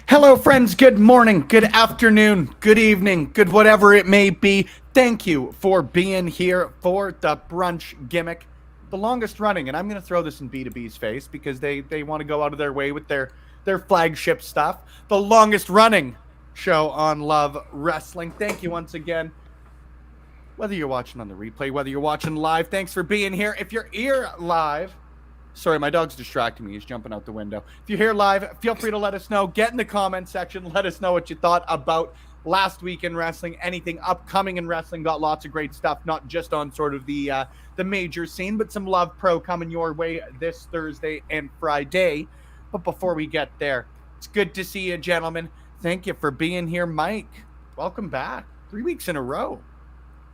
Hello, friends. Good morning, good afternoon, good evening, good whatever it may be. Thank you for being here for the Brunch Gimmick, the longest running. And I'm going to throw this in B2B's face because they want to go out of their way with their flagship stuff. The longest running show on Love Wrestling. Thank you once again. Whether you're watching on the replay, whether you're watching live, thanks for being here. If you're here live, sorry, my dog's distracting me. He's jumping out the window. If you're here live, feel free to let us know. Get in the comment section. Let us know what you thought about last week in wrestling, anything upcoming in wrestling. Got lots of great stuff, not just on sort of the major scene, but some Love Pro coming your way this Thursday and Friday. But before we get there, it's good to see you, gentlemen. Thank you for being here, Mike. Welcome back. 3 weeks in a row.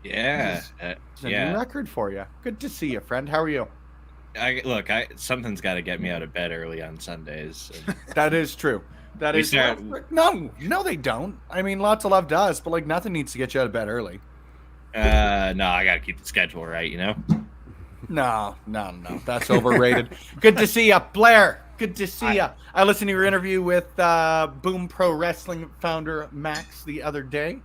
Yeah. It's a new record for you. Good to see you, friend. How are you? Something's got to get me out of bed early on Sundays. That is true. No, they don't. I mean, lots of love does, but like nothing needs to get you out of bed early. No, I got to keep the schedule right, you know? No. That's overrated. Good to see you, Blair. Good to see you. I listened to your interview with Boom Pro Wrestling founder Max the other day.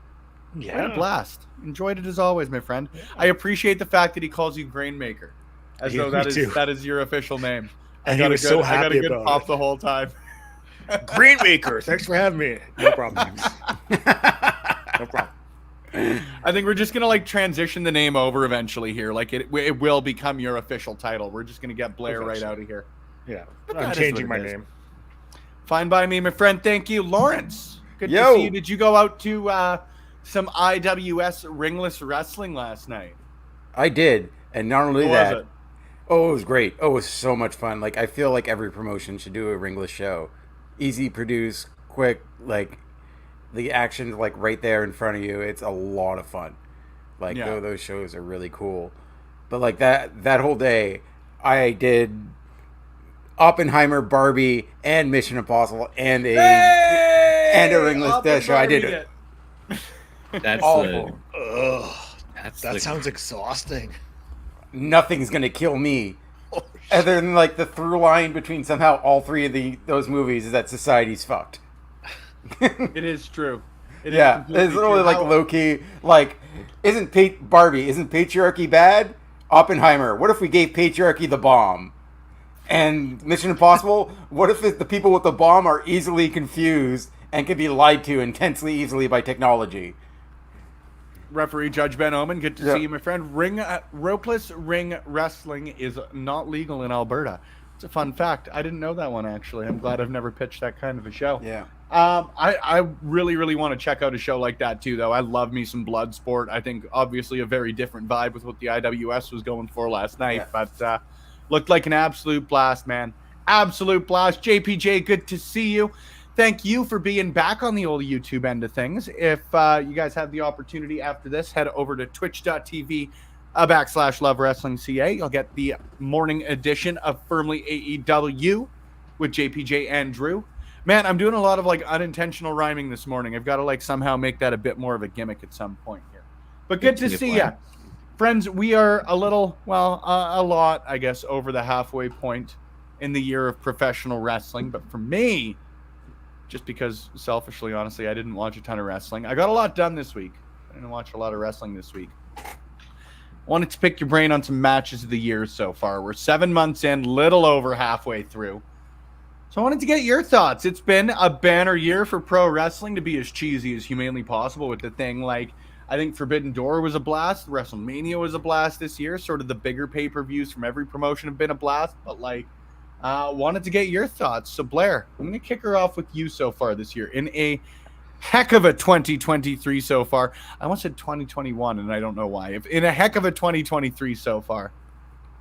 Yeah. What a blast. Enjoyed it as always, my friend. Yeah. I appreciate the fact that he calls you Grainmaker. As though that is your official name. And he was so happy about it. I got a good pop the whole time. Grainmaker, thanks for having me. No problem. No problem. I think we're just gonna like transition the name over eventually here. Like it will become your official title. We're just gonna get Blair right out of here. Yeah, I'm changing my name. Fine by me, my friend. Thank you, Lawrence. Good to see you. Did you go out to some IWS ringless wrestling last night? I did, and not only How that. was it? Oh, it was great. Oh, it was so much fun. Like, I feel like every promotion should do a ringless show. Easy produce, quick, like, the action's, like, right there in front of you. It's a lot of fun. Like, those shows are really cool. But, like, that whole day, I did Oppenheimer, Barbie, and Mission Impossible, and a ringless show. I did it. That's awful. That sounds exhausting. Nothing's gonna kill me, other than like the through line between somehow all three of those movies is that society's fucked. It is true. It's literally like low key. Like, isn't patriarchy bad? Oppenheimer. What if we gave patriarchy the bomb? And Mission Impossible. What if the people with the bomb are easily confused and can be lied to intensely easily by technology? Referee Judge Ben Oman, good to see you, my friend. Ropeless ring wrestling is not legal in Alberta. It's a fun fact. I didn't know that one, actually. I'm glad I've never pitched that kind of a show. Yeah. I really, really want to check out a show like that, too, though. I love me some blood sport. I think, obviously, a very different vibe with what the IWS was going for last night. Yeah. But looked like an absolute blast, man. Absolute blast. JPJ, good to see you. Thank you for being back on the old YouTube end of things. If you guys have the opportunity after this, head over to twitch.tv/LoveWrestlingCA. You'll get the morning edition of Firmly AEW with JPJ and Drew. Man, I'm doing a lot of like unintentional rhyming this morning. I've got to like somehow make that a bit more of a gimmick at some point here. But good to see you. Friends, we are a lot, I guess, over the halfway point in the year of professional wrestling. But for me, just because selfishly, honestly, I didn't watch a ton of wrestling. I got a lot done this week. I didn't watch a lot of wrestling this week. wanted to pick your brain on some matches of the year so far. We're 7 months in, little over halfway through. So I wanted to get your thoughts. It's been a banner year for pro wrestling, to be as cheesy as humanly possible with the thing. Like, I think Forbidden Door was a blast. WrestleMania was a blast this year. Sort of the bigger pay-per-views from every promotion have been a blast. But, like, wanted to get your thoughts. So, Blair, I'm going to kick her off with you so far this year. In a heck of a 2023 so far. I almost said 2021, and I don't know why. In a heck of a 2023 so far.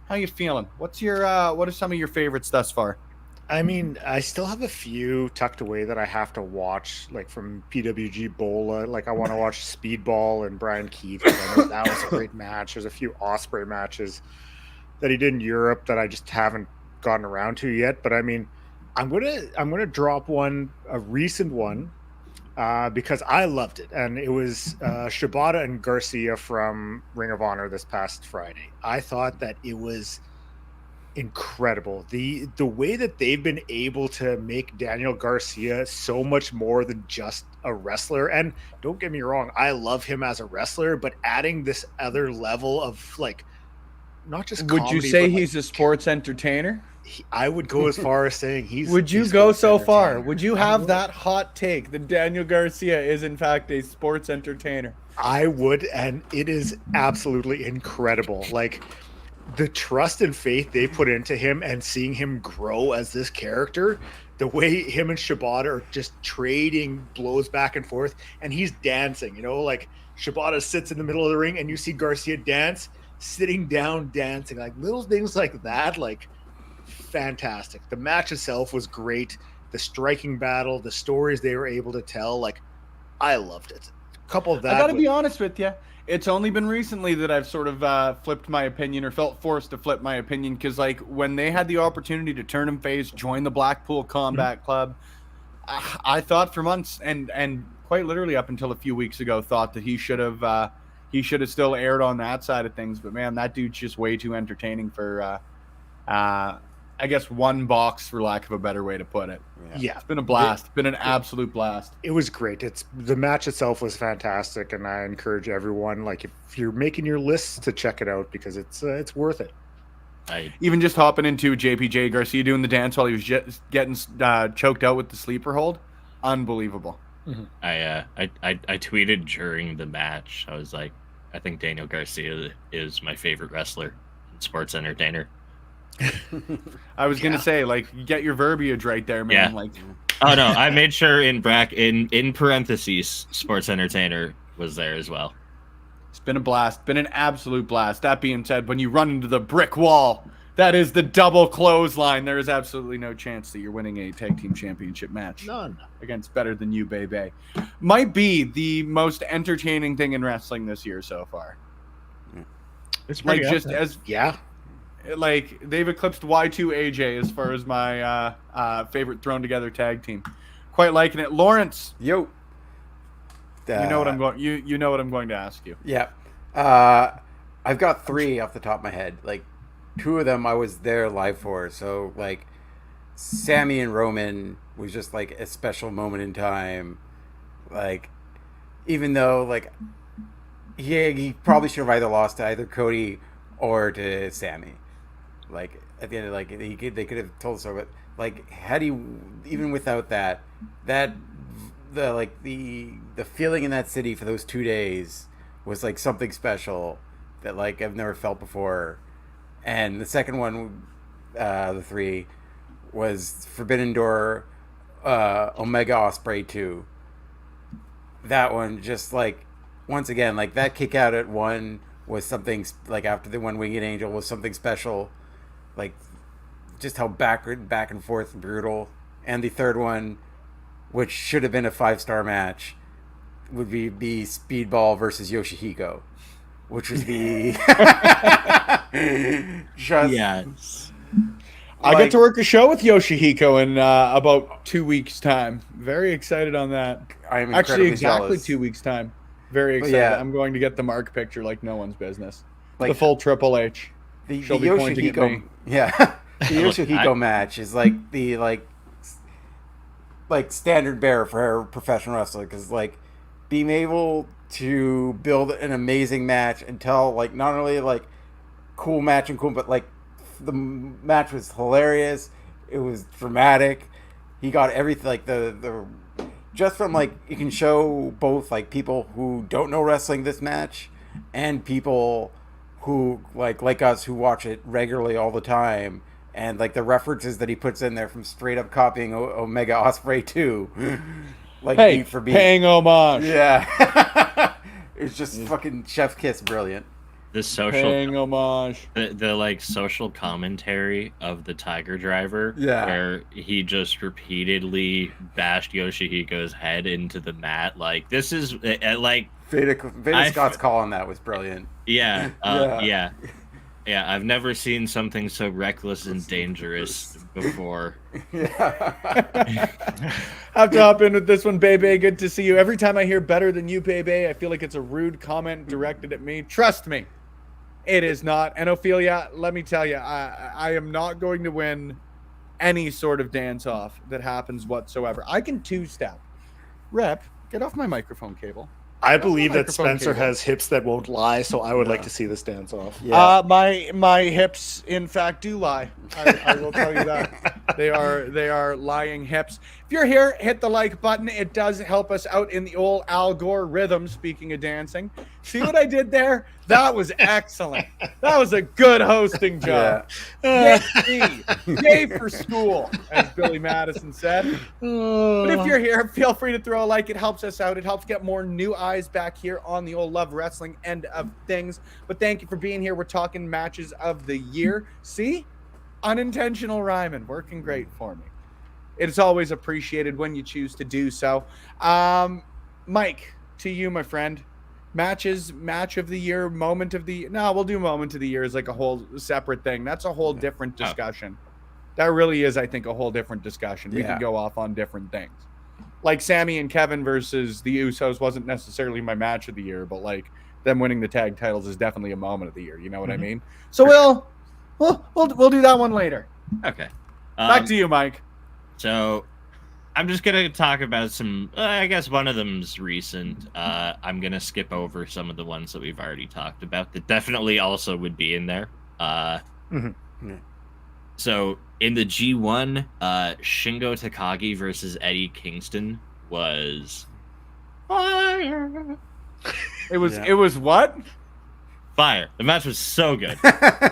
How you feeling? What are some of your favorites thus far? I mean, I still have a few tucked away that I have to watch, like from PWG Bola. Like, I want to watch Speedball and Brian Keith. I know that was a great match. There's a few Osprey matches that he did in Europe that I just haven't gotten around to yet. But I mean, I'm gonna drop a recent one, because I loved it, and it was Shibata and Garcia from Ring of Honor this past Friday. I thought that it was incredible. The way that they've been able to make Daniel Garcia so much more than just a wrestler. And don't get me wrong, I love him as a wrestler, but adding this other level of, like, not just Would comedy, you say but, he's a sports entertainer? I would go as far as saying he's. Would you he's go sports so far? entertainer. Would you have that hot take that Daniel Garcia is in fact a sports entertainer? I would, and it is absolutely incredible. Like, the trust and faith they put into him and seeing him grow as this character, the way him and Shibata are just trading blows back and forth, and he's dancing, like Shibata sits in the middle of the ring and you see Garcia dance, sitting down, dancing, like little things like that, like fantastic. The match itself was great. The striking battle, the stories they were able to tell, like, I loved it. A couple of that. I gotta be honest with you. It's only been recently that I've sort of flipped my opinion or felt forced to flip my opinion, because, like, when they had the opportunity to turn him face, join the Blackpool Combat Club, I thought for months and quite literally up until a few weeks ago thought that he should have still aired on that side of things. But man, that dude's just way too entertaining for I guess one box, for lack of a better way to put it. Yeah. It's been a blast. It's been an absolute blast. It was great. The match itself was fantastic, and I encourage everyone, like, if you're making your lists, to check it out, because it's worth it. Even just hopping into JPJ Garcia doing the dance while he was just getting choked out with the sleeper hold, unbelievable. Mm-hmm. I tweeted during the match. I was like, I think Daniel Garcia is my favorite wrestler and sports entertainer. I was gonna say, like, you get your verbiage right there, man. Yeah. Like, oh no, I made sure in parentheses, sports entertainer was there as well. It's been a blast, been an absolute blast. That being said, when you run into the brick wall, that is the double clothesline. There is absolutely no chance that you're winning a tag team championship match. None. Against Better Than You, baby. Might be the most entertaining thing in wrestling this year so far. It's Like, pretty just awesome. as Yeah. like, they've eclipsed Y2 AJ as far as my favorite thrown together tag team. Quite liking it. Lawrence, Yo. you know what I'm going. You know what I'm going to ask you. Yeah. I've got 3 off the top of my head. Like, 2 of them I was there live for. So, like, Sammy and Roman was just, like, a special moment in time. Like, even though, like, he probably should have either lost to either Cody or to Sammy. Like, at the end of, like, they could have told us so, but, like, had he, even without that, the feeling in that city for those 2 days was, like, something special that, like, I've never felt before. And the second one, the 3, was Forbidden Door, Omega Osprey 2. That one, just, like, once again, like, that kick out at 1 was something, like, after the one Winged Angel was something special. Like, just how back and forth and brutal. And the third one, which should have been a 5-star match, would be Speedball versus Yoshihiko, which was the just, Yes. I get to work a show with Yoshihiko in about 2 weeks' time. Very excited on that. I'm Actually, incredibly exactly jealous. 2 weeks' time. Very excited. yeah. I'm going to get the mark picture like no one's business. Like, the full Triple H. the She'll be pointing at me. Yoshihiko, yeah, the Look, Yoshihiko match is like the like standard bearer for a professional wrestler, because, like, being able to build an amazing match and tell, like, not only like cool match and cool, but like the match was hilarious. It was dramatic. He got everything, like the just from, like, you can show both, like, people who don't know wrestling this match and people who like us who watch it regularly all the time, and like the references that he puts in there from straight up copying Omega Ospreay 2. Like, Hey, beat for beat. paying homage. Yeah. It's just fucking chef's kiss brilliant. The social Paying homage. the like social commentary of the Tiger Driver, Yeah. where he just repeatedly bashed Yoshihiko's head into the mat. Like, this is like, Veda Scott's call on that was brilliant. yeah, Yeah. yeah. I've never seen something so reckless and dangerous before. Yeah. Have to hop in with this one, Bebe. Good to see you. Every time I hear better than you, Bebe, I feel like it's a rude comment directed at me. Trust me, it is not. And Ophelia, let me tell you, I am not going to win any sort of dance-off that happens whatsoever. I can two-step. Rep, get off my microphone cable. I believe that microphone Spencer cable. has hips that won't lie, so I would like to see this dance off. Yeah. My hips, in fact, do lie. I will tell you that. They are lying hips. If you're here, hit the like button. It does help us out in the old Al Gore rhythm, speaking of dancing. See what I did there? That was excellent. That was a good hosting job. Yay me. Yay for school, as Billy Madison said. But if you're here, feel free to throw a like. It helps us out. It helps get more new eyes back here on the old Love Wrestling end of things. But thank you for being here. We're talking matches of the year. See? Unintentional rhyming. Working great for me. It's always appreciated when you choose to do so. Mike, to you, my friend. Match of the year, moment of the... No, we'll do moment of the year as like a whole separate thing. That's a whole different discussion. That really is, I think, a whole different discussion. We can go off on different things. Like Sammy and Kevin versus the Usos wasn't necessarily my match of the year, but like them winning the tag titles is definitely a moment of the year. You know what I mean? So we'll do that one later. Okay. Back to you, Mike. So, I'm just gonna talk about some. I guess one of them's recent. I'm gonna skip over some of the ones that we've already talked about that definitely also would be in there. So in the G1, Shingo Takagi versus Eddie Kingston was fire. It was what? Fire. The match was so good. No. Oh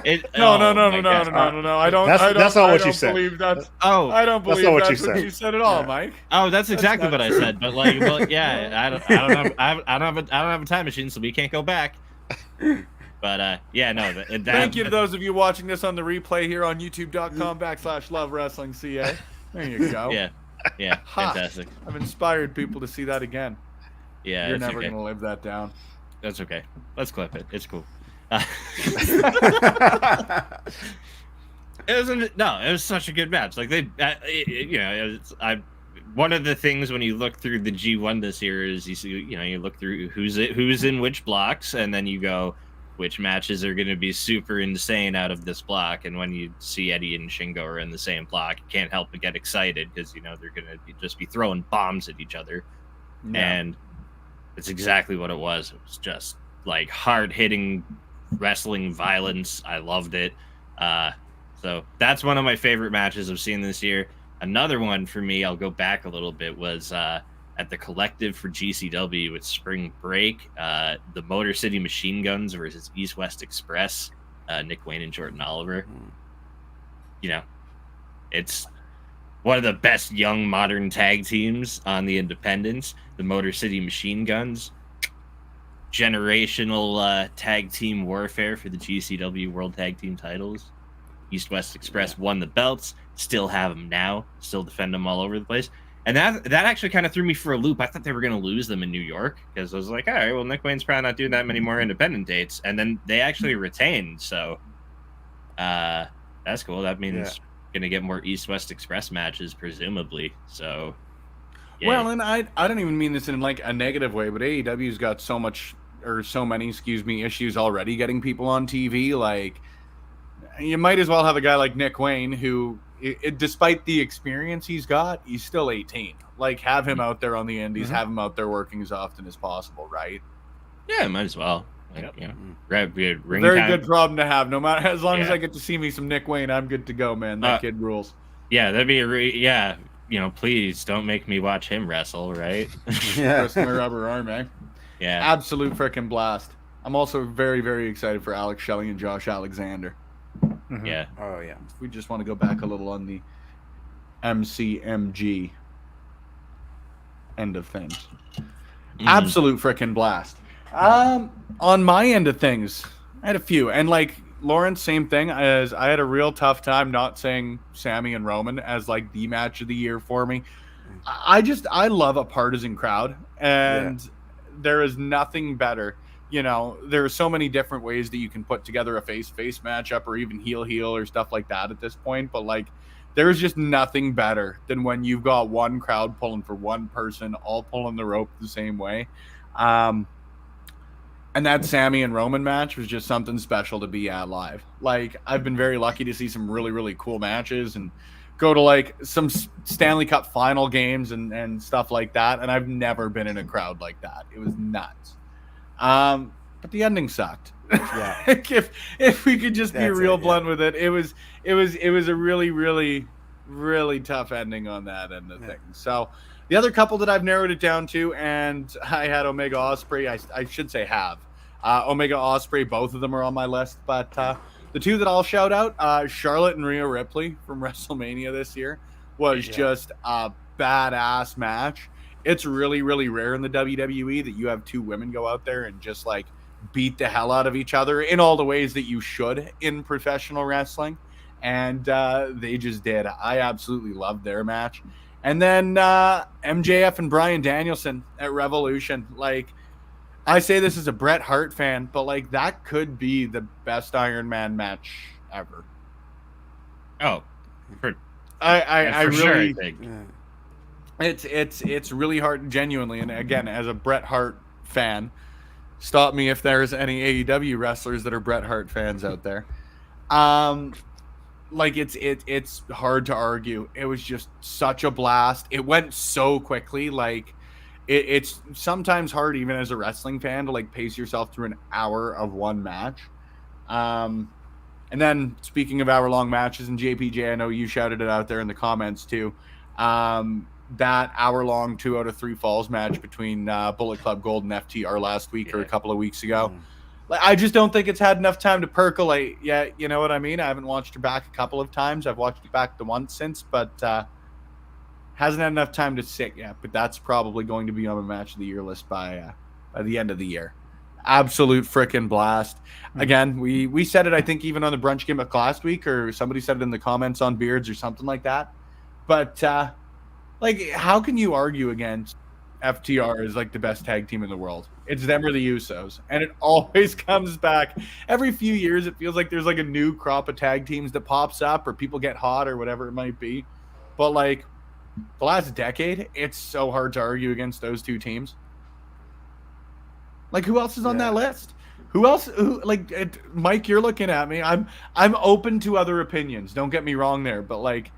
I don't. That's not what you said. Believe that's, Oh, I don't believe not what that's you what said. you said at all, Mike. oh, that's exactly not what I true. said. But like, well, yeah, I don't have a time machine, so we can't go back. But yeah, no. Thank you to those of you watching this on the replay here on youtube.com/lovewrestlingca. There you go. Yeah, Ha. fantastic. I've inspired people to see that again. Yeah, You're it's never okay. gonna live that down. That's okay. Let's clip it. It's cool. It was such a good match. Like one of the things when you look through the G1 this year is you see, you look through who's in which blocks, and then you go, which matches are going to be super insane out of this block. And when you see Eddie and Shingo are in the same block, you can't help but get excited because they're going to just be throwing bombs at each other. Yeah. And it's exactly what it was. It was just like hard-hitting wrestling violence. I loved it. So that's one of my favorite matches I've seen this year. Another one for me, I'll go back a little bit, was at the Collective for GCW with Spring Break, the Motor City Machine Guns versus East West Express, Nick Wayne and Jordan Oliver. It's one of the best young modern tag teams on the independents. The Motor City Machine Guns, generational tag team warfare for the GCW World Tag Team titles. East West Express won the belts, still have them now, still defend them all over the place. And that actually kind of threw me for a loop. I thought they were going to lose them in New York because I was like, all right, well, Nick Wayne's probably not doing that many more independent dates. And then they actually retained. So that's cool. That means going to get more East West Express matches, presumably. So, yeah. Well, and I don't even mean this in like a negative way, but AEW's got so many issues already getting people on TV. Like, you might as well have a guy like Nick Wayne who, despite the experience he's got, he's still 18. Like, have him out there on the indies, have him out there working as often as possible, right? Yeah, might as well. Like, Yep. you know, grab good ring Very time. good problem to have. No matter as long as Yeah. I get to see me some Nick Wayne, I'm good to go, man. That kid rules. Yeah, that'd be yeah. You know, please don't make me watch him wrestle, right? Twist my rubber arm, eh? Yeah. Absolute freaking blast. I'm also very, very excited for Alex Shelley and Josh Alexander. Yeah. Oh yeah. If we just want to go back a little on the MCMG end of things. Absolute freaking blast. On my end of things, I had a few, and like Lawrence, same thing. As I had a real tough time not saying Sammy and Roman as like the match of the year for me. I love a partisan crowd, and there is nothing better. You know, there are so many different ways that you can put together a face-to-face matchup or even heel or stuff like that at this point. But like, there's just nothing better than when you've got one crowd pulling for one person, all pulling the rope the same way. And that Sammy and Roman match was just something special to be at live. Like, I've been very lucky to see some really, really cool matches and go to like some Stanley Cup final games and stuff like that. And I've never been in a crowd like that. It was nuts. But the ending sucked. Yeah. if we could just be That's real it, blunt with it, it was a really, really, really tough ending on that end of things. So the other couple that I've narrowed it down to, and I had Omega Ospreay. I should say have Omega Ospreay. Both of them are on my list, but the two that I'll shout out, Charlotte and Rhea Ripley from WrestleMania this year was just a badass match. It's really, really rare in the WWE that you have two women go out there and just like beat the hell out of each other in all the ways that you should in professional wrestling. And they just did. I absolutely loved their match. And then MJF and Bryan Danielson at Revolution. Like, I say this as a Bret Hart fan, but like that could be the best Iron Man match ever. Oh, I for really sure, I think. It's really hard, genuinely. And again, as a Bret Hart fan, stop me if there's any AEW wrestlers that are Bret Hart fans out there. Like it's hard to argue. It was just such a blast. It went so quickly. Like it's sometimes hard, even as a wrestling fan, to like pace yourself through an hour of one match. And then speaking of hour-long matches, and JPJ, I know you shouted it out there in the comments too. That hour-long 2 out of 3 falls match between Bullet Club Gold and FTR last week or a couple of weeks ago. Like, I just don't think it's had enough time to percolate yet. You know what I mean? I haven't watched it back a couple of times. I've watched it back the once since, but hasn't had enough time to sit yet. But that's probably going to be on my match of the year list by the end of the year. Absolute freaking blast. Again, we said it, I think, even on the Brunch Gimmick last week, or somebody said it in the comments on Beards or something like that. But like, how can you argue against FTR is like the best tag team in the world? It's them or the Usos, and it always comes back. Every few years, it feels like there's like a new crop of tag teams that pops up, or people get hot, or whatever it might be. But like the last decade, it's so hard to argue against those two teams. Like, who else is on that list? Who else? Who, like, Mike? You're looking at me. I'm open to other opinions. Don't get me wrong there, but like,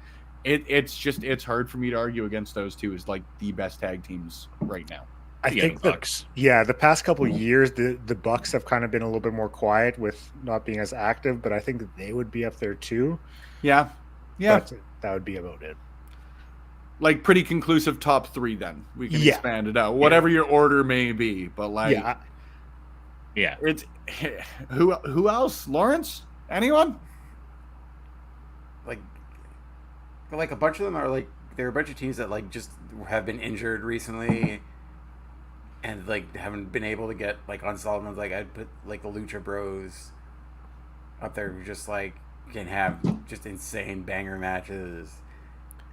it's hard for me to argue against those two as like the best tag teams right now. I think the past couple of years, the Bucks have kind of been a little bit more quiet with not being as active, but I think that they would be up there too. Yeah. But that would be about it. Like, pretty conclusive top 3. Then we can expand it out, whatever your order may be. But like, it's who else? Lawrence? Anyone? Like a bunch of them are like, there are a bunch of teams that like just have been injured recently and like haven't been able to get like on solid ones. Like I'd put like the Lucha Bros up there, who just like can have just insane banger matches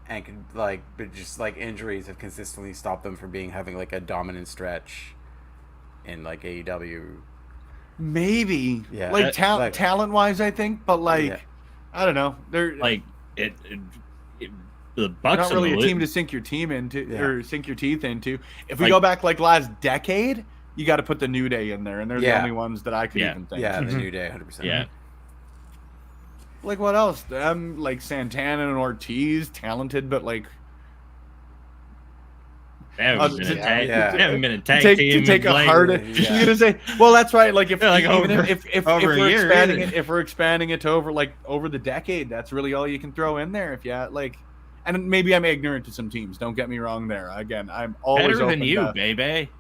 and can like, but just like injuries have consistently stopped them from having like a dominant stretch in like AEW. Maybe like talent wise, I think, but like I don't know. They're like the Bucks not really a team to sink your team into or sink your teeth into. If we go back like last decade, you got to put the New Day in there, and they're the only ones that I could even think. Yeah, the New Day, 100%. Yeah. Like, what else? Like Santana and Ortiz, talented, but like They haven't been a tag. yeah. They haven't been a tag to team. take a like, hard. Yeah. You're gonna say, well, that's right. Like if Yeah, like even over- if over a we're year, expanding really. it, if we're expanding it to over the decade, that's really all you can throw in there. If you like, and maybe I'm ignorant to some teams. Don't get me wrong. There again, I'm always Better open than you, to, baby.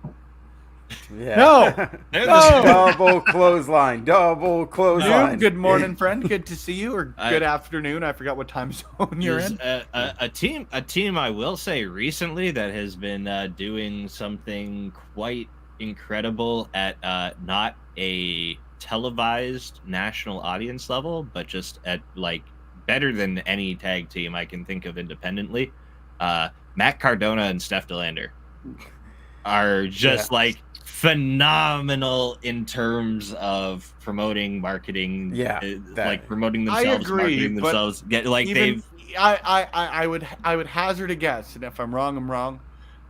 Yeah. No. They're No. Double clothesline. Double You, clothesline. good morning, friend. Good to see you, or I- good afternoon. I forgot what time zone you're in. A team I will say recently that has been doing something quite incredible at not a televised national audience level, but just at like better than any tag team I can think of independently. Matt Cardona and Steph DeLander are just like phenomenal in terms of promoting, marketing, Yeah, like promoting I themselves, agree, marketing but themselves. Like Even, I would hazard a guess, and if I'm wrong, I'm wrong.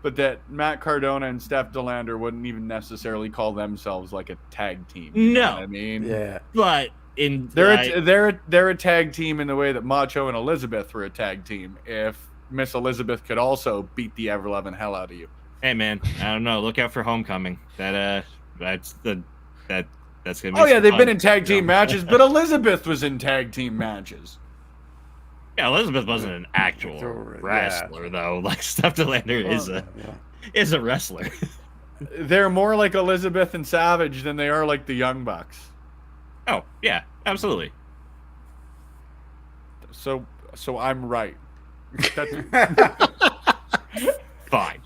But that Matt Cardona and Steph DeLander wouldn't even necessarily call themselves like a tag team. You know No. what I mean, Yeah. but in they're a tag team in the way that Macho and Elizabeth were a tag team. If Miss Elizabeth could also beat the ever loving hell out of you. hey man, I don't know. Look out for Homecoming. That's gonna be. Oh yeah, they've fun. been in tag team matches, but Elizabeth was in tag team matches. Yeah, Elizabeth wasn't an actual Yeah. wrestler though. Like Steph DeLander is a wrestler. They're more like Elizabeth and Savage than they are like the Young Bucks. Oh yeah, absolutely. So I'm right. That's Fine.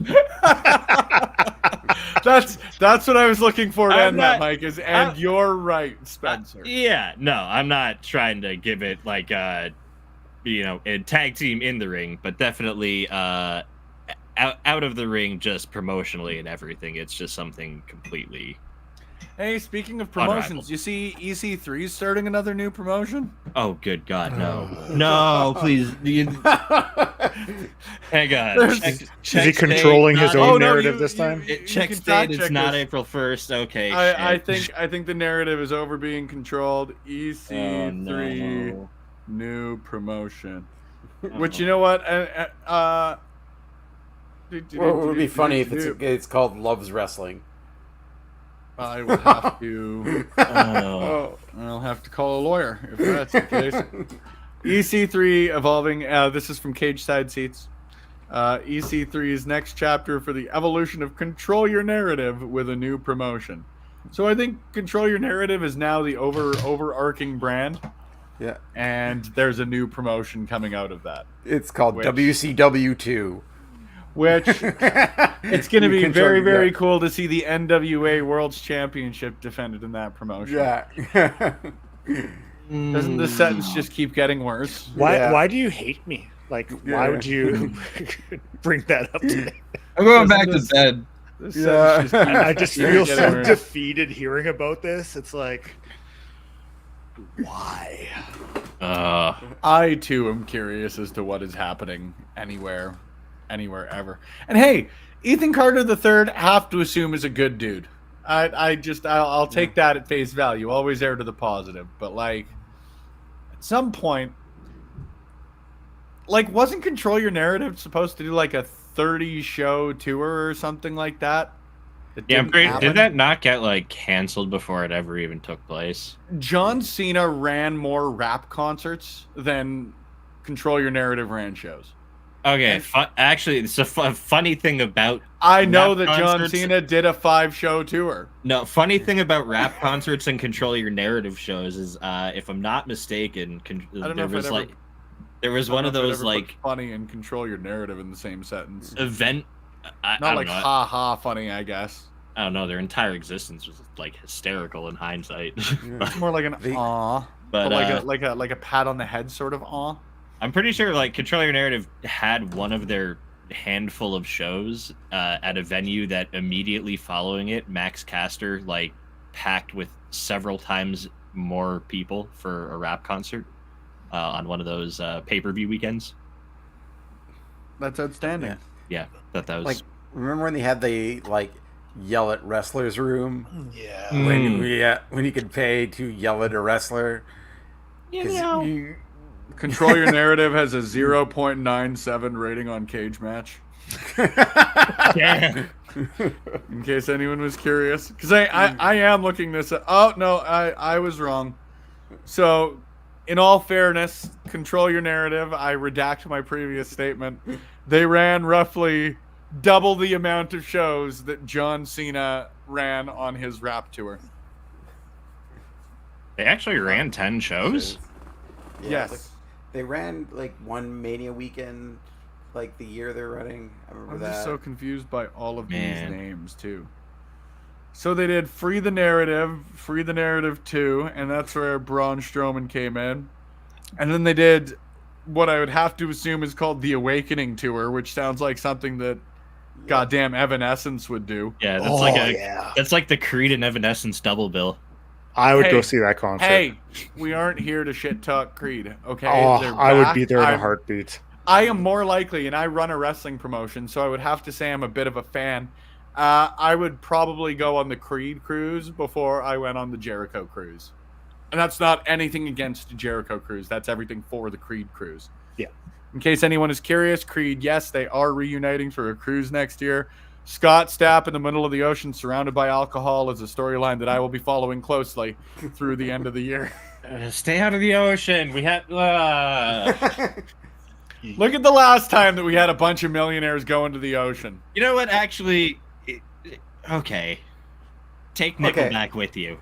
that's what I was looking for to I'm end that, not- Mike. And you're right, Spencer. Yeah, no, I'm not trying to give it like a tag team in the ring, but definitely out of the ring, just promotionally and everything. It's just something completely. Hey, speaking of promotions, Unrivaled. you see EC3 is starting another new promotion? Oh, good God, no, no, please. Hang on. There's- Is he controlling his own Oh, no, narrative you- this time? you- It checks can fact date. It's check not this. April 1st. Okay. I shit. think the narrative is over being controlled. EC3 Oh, no. new promotion. Uh-oh. Which, you know what? Well, it would be funny if it's called Loves Wrestling. I will have to. Oh. I'll have to call a lawyer if that's the case. EC3 evolving. This is from Cage Side Seats. EC3's next chapter for the evolution of Control Your Narrative with a new promotion. So I think Control Your Narrative is now the overarching brand, Yeah. and there's a new promotion coming out of that. It's called Which- WCW2. Which it's going to You be control- very, very yeah. cool to see the NWA World's Championship defended in that promotion. Yeah. Doesn't the sentence just keep getting worse? Yeah. Why do you hate me? Like, why would you bring that up to me? I'm going back Doesn't to bed. This Yeah. sentence just keeps I just feel getting so worse. defeated hearing about this. It's like, why? I too am curious as to what is happening anywhere ever. And hey, Ethan Carter III, have to assume is a good dude. I'll take that at face value. Always err to the positive. But like, at some point, like, wasn't Control Your Narrative supposed to do like a 30-show tour or something like that? Yeah, I'm didn't pretty, happen? did that not get like canceled before it ever even took place? John Cena ran more rap concerts than Control Your Narrative ran shows. Okay, actually, it's a funny thing about I know rap that John concerts- Cena did a 5-show tour. No, funny thing about rap concerts and Control Your Narrative shows is, if I'm not mistaken, I don't know there if was I'd ever- like there was I don't one know of if I'd those ever put like funny and Control Your Narrative in the same sentence. event. I Not don't like know. ha ha funny, I guess. I don't know. Their entire existence was like hysterical in hindsight. It's more like an The- aw, but like a pat on the head sort of aw. I'm pretty sure like Control Your Narrative had one of their handful of shows at a venue that immediately following it, Max Caster like packed with several times more people for a rap concert on one of those pay-per-view weekends. That's outstanding. Yeah. Yeah, that was Like, remember when they had the like yell at wrestlers room? Yeah. Mm. When you could pay to yell at a wrestler. 'Cause Control Your Narrative has a 0.97 rating on Cage Match. Damn. In case anyone was curious, because I am looking this up. Oh no, I was wrong. So, in all fairness, control your narrative. I redact my previous statement. They ran roughly double the amount of shows that John Cena ran on his rap tour. They actually ran 10 shows? Yeah, Yes. like, they ran like one Mania weekend, like the year they're running. I remember I'm that. just so confused by all of Man. these names too. So they did Free the Narrative 2, and that's where Braun Strowman came in. And then they did what I would have to assume is called the Awakening Tour, which sounds like something that goddamn Evanescence would do. Yeah, that's Oh, that's like the Creed and Evanescence double bill. I would Hey, go see that concert. Hey, we aren't here to shit talk Creed, okay? oh, They're I would back. be there in a I'm- heartbeat. I am more likely, and I run a wrestling promotion, so I would have to say I'm a bit of a fan. I would probably go on the Creed cruise before I went on the Jericho cruise. And that's not anything against the Jericho cruise. That's everything for the Creed cruise. Yeah. In case anyone is curious, Creed, yes, they are reuniting for a cruise next year. Scott Stapp in the middle of the ocean surrounded by alcohol is a storyline that I will be following closely through the end of the year. Stay out of the ocean. We have. Look at the last time that we had a bunch of millionaires go into the ocean. You know what? Actually, okay. Take Nickelback with you.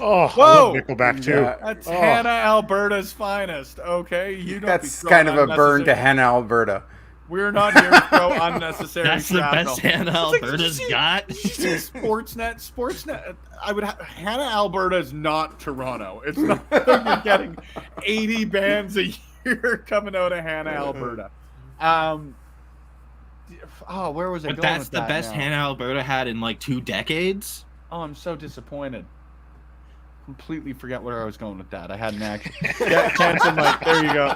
Oh, I Whoa! love Nickelback too. Yeah. That's Oh. Hannah, Alberta's finest. Okay, you don't. That's be kind of throwing a burn to unnecessary- Hannah, Alberta. We're not here to throw unnecessary. That's the shrapnel. best Hannah It's like, Alberta's did you got. see Sportsnet. I would. Hannah, Alberta is not Toronto. It's not like you're getting 80 bands a year coming out of Hannah, Alberta. Oh, where was I But going that's with the that best now? Hannah Alberta had in like 2 decades. Oh, I'm so disappointed. Completely forget where I was going with that. I had an action. Yeah, Jensen, like, there you go.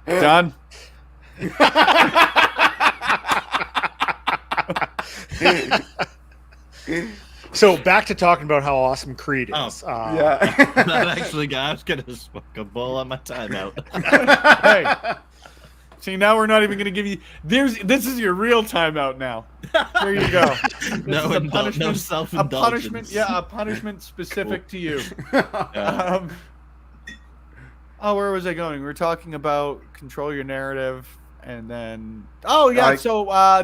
Done. So back to talking about how awesome Creed is. Yeah. Not actually, guys. I was gonna smoke a bowl on my timeout. Hey. See, now we're not even going to give you. This is your real timeout now. There you go. No, This is no a self-indulgence. punishment. Yeah, a punishment specific to you. Yeah. Where was I going? We were talking about control your narrative, and then so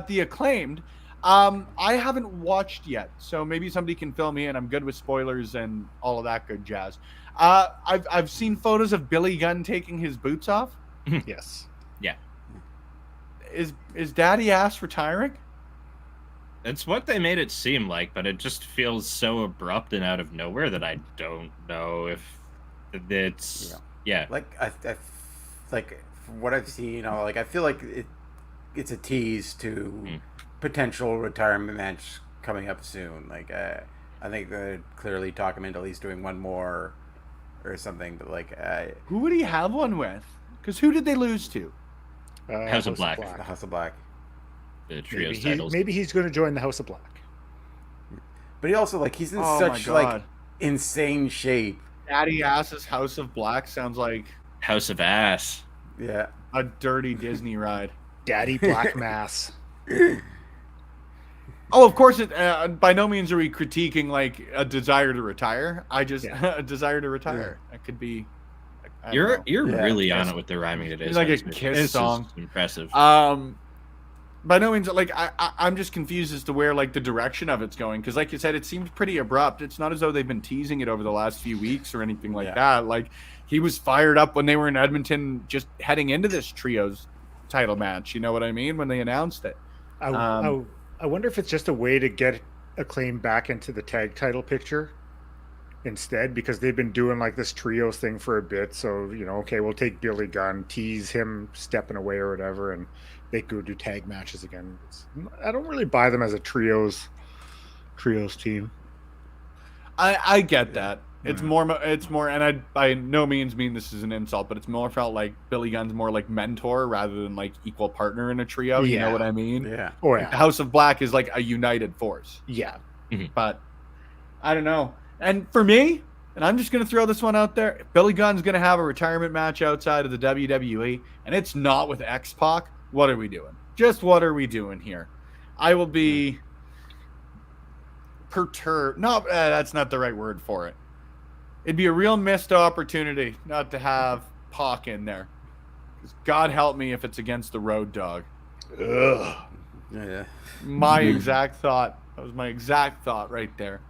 the Acclaimed. I haven't watched yet, so maybe somebody can fill me in. I'm good with spoilers and all of that good jazz. I've seen photos of Billy Gunn taking his boots off. Yes. Yeah. Is Daddy Ass retiring? It's what they made it seem like, but it just feels so abrupt and out of nowhere that I don't know if it's yeah. Like like from what I've seen, I feel like it's a tease to potential retirement match coming up soon. Like I think they'd clearly talk him into at least doing one more or something. But like Who would he have one with? Because who did they lose to? House of Black. the House of Black. The trios Maybe, titles. maybe he's going to join the House of Black. But he also he's in Oh such my like God. insane shape. Daddy Ass's House of Black sounds like House of Ass. Yeah. a dirty Disney ride. Daddy Black Mass. Oh, of course. By no means are we critiquing like a desire to retire. I just a desire to retire. It could be. I don't know. You're Yeah, really on Kiss. it with the rhyming today. It's like a Spencer. Kiss This is song. impressive. By no means like I'm just confused as to where like the direction of it's going, because like you said, it seems pretty abrupt. It's not as though they've been teasing it over the last few weeks or anything like that. Like he was fired up when they were in Edmonton, just heading into this trios title match. You know what I mean? When they announced it. I wonder if it's just a way to get Acclaim back into the tag title picture instead, because they've been doing like this trios thing for a bit. So, okay, we'll take Billy Gunn, tease him stepping away or whatever, and they go do tag matches again. I don't really buy them as a trios team. I get that. It's more, and I by no means mean this is an insult, but it's more felt like Billy Gunn's more like mentor rather than like equal partner in a trio. You know Yeah. what I mean? Yeah. Oh The yeah, House of Black is like a united force. yeah. But I don't know. And for me, and I'm just going to throw this one out there, if Billy Gunn's going to have a retirement match outside of the WWE, and it's not with X-Pac, what are we doing? Just what are we doing here? I will be perturbed. No, that's not the right word for it. It'd be a real missed opportunity not to have Pac in there. 'Cause God help me if it's against the Road Dog. Ugh. Yeah. My exact thought. That was my exact thought right there.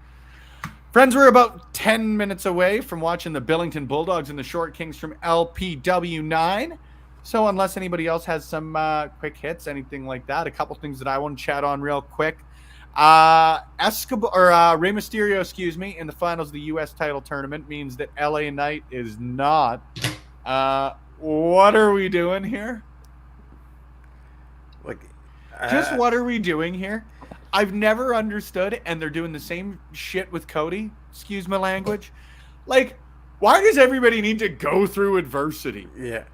Friends, we're about 10 minutes away from watching the Billington Bulldogs and the Short Kings from LPW9. So unless anybody else has some quick hits, anything like that, a couple things that I want to chat on real quick. Rey Mysterio, in the finals of the U.S. title tournament means that LA Knight is not. What are we doing here? Like, Just what are we doing here? I've never understood, and they're doing the same shit with Cody. Excuse my language. Like, why does everybody need to go through adversity? yeah.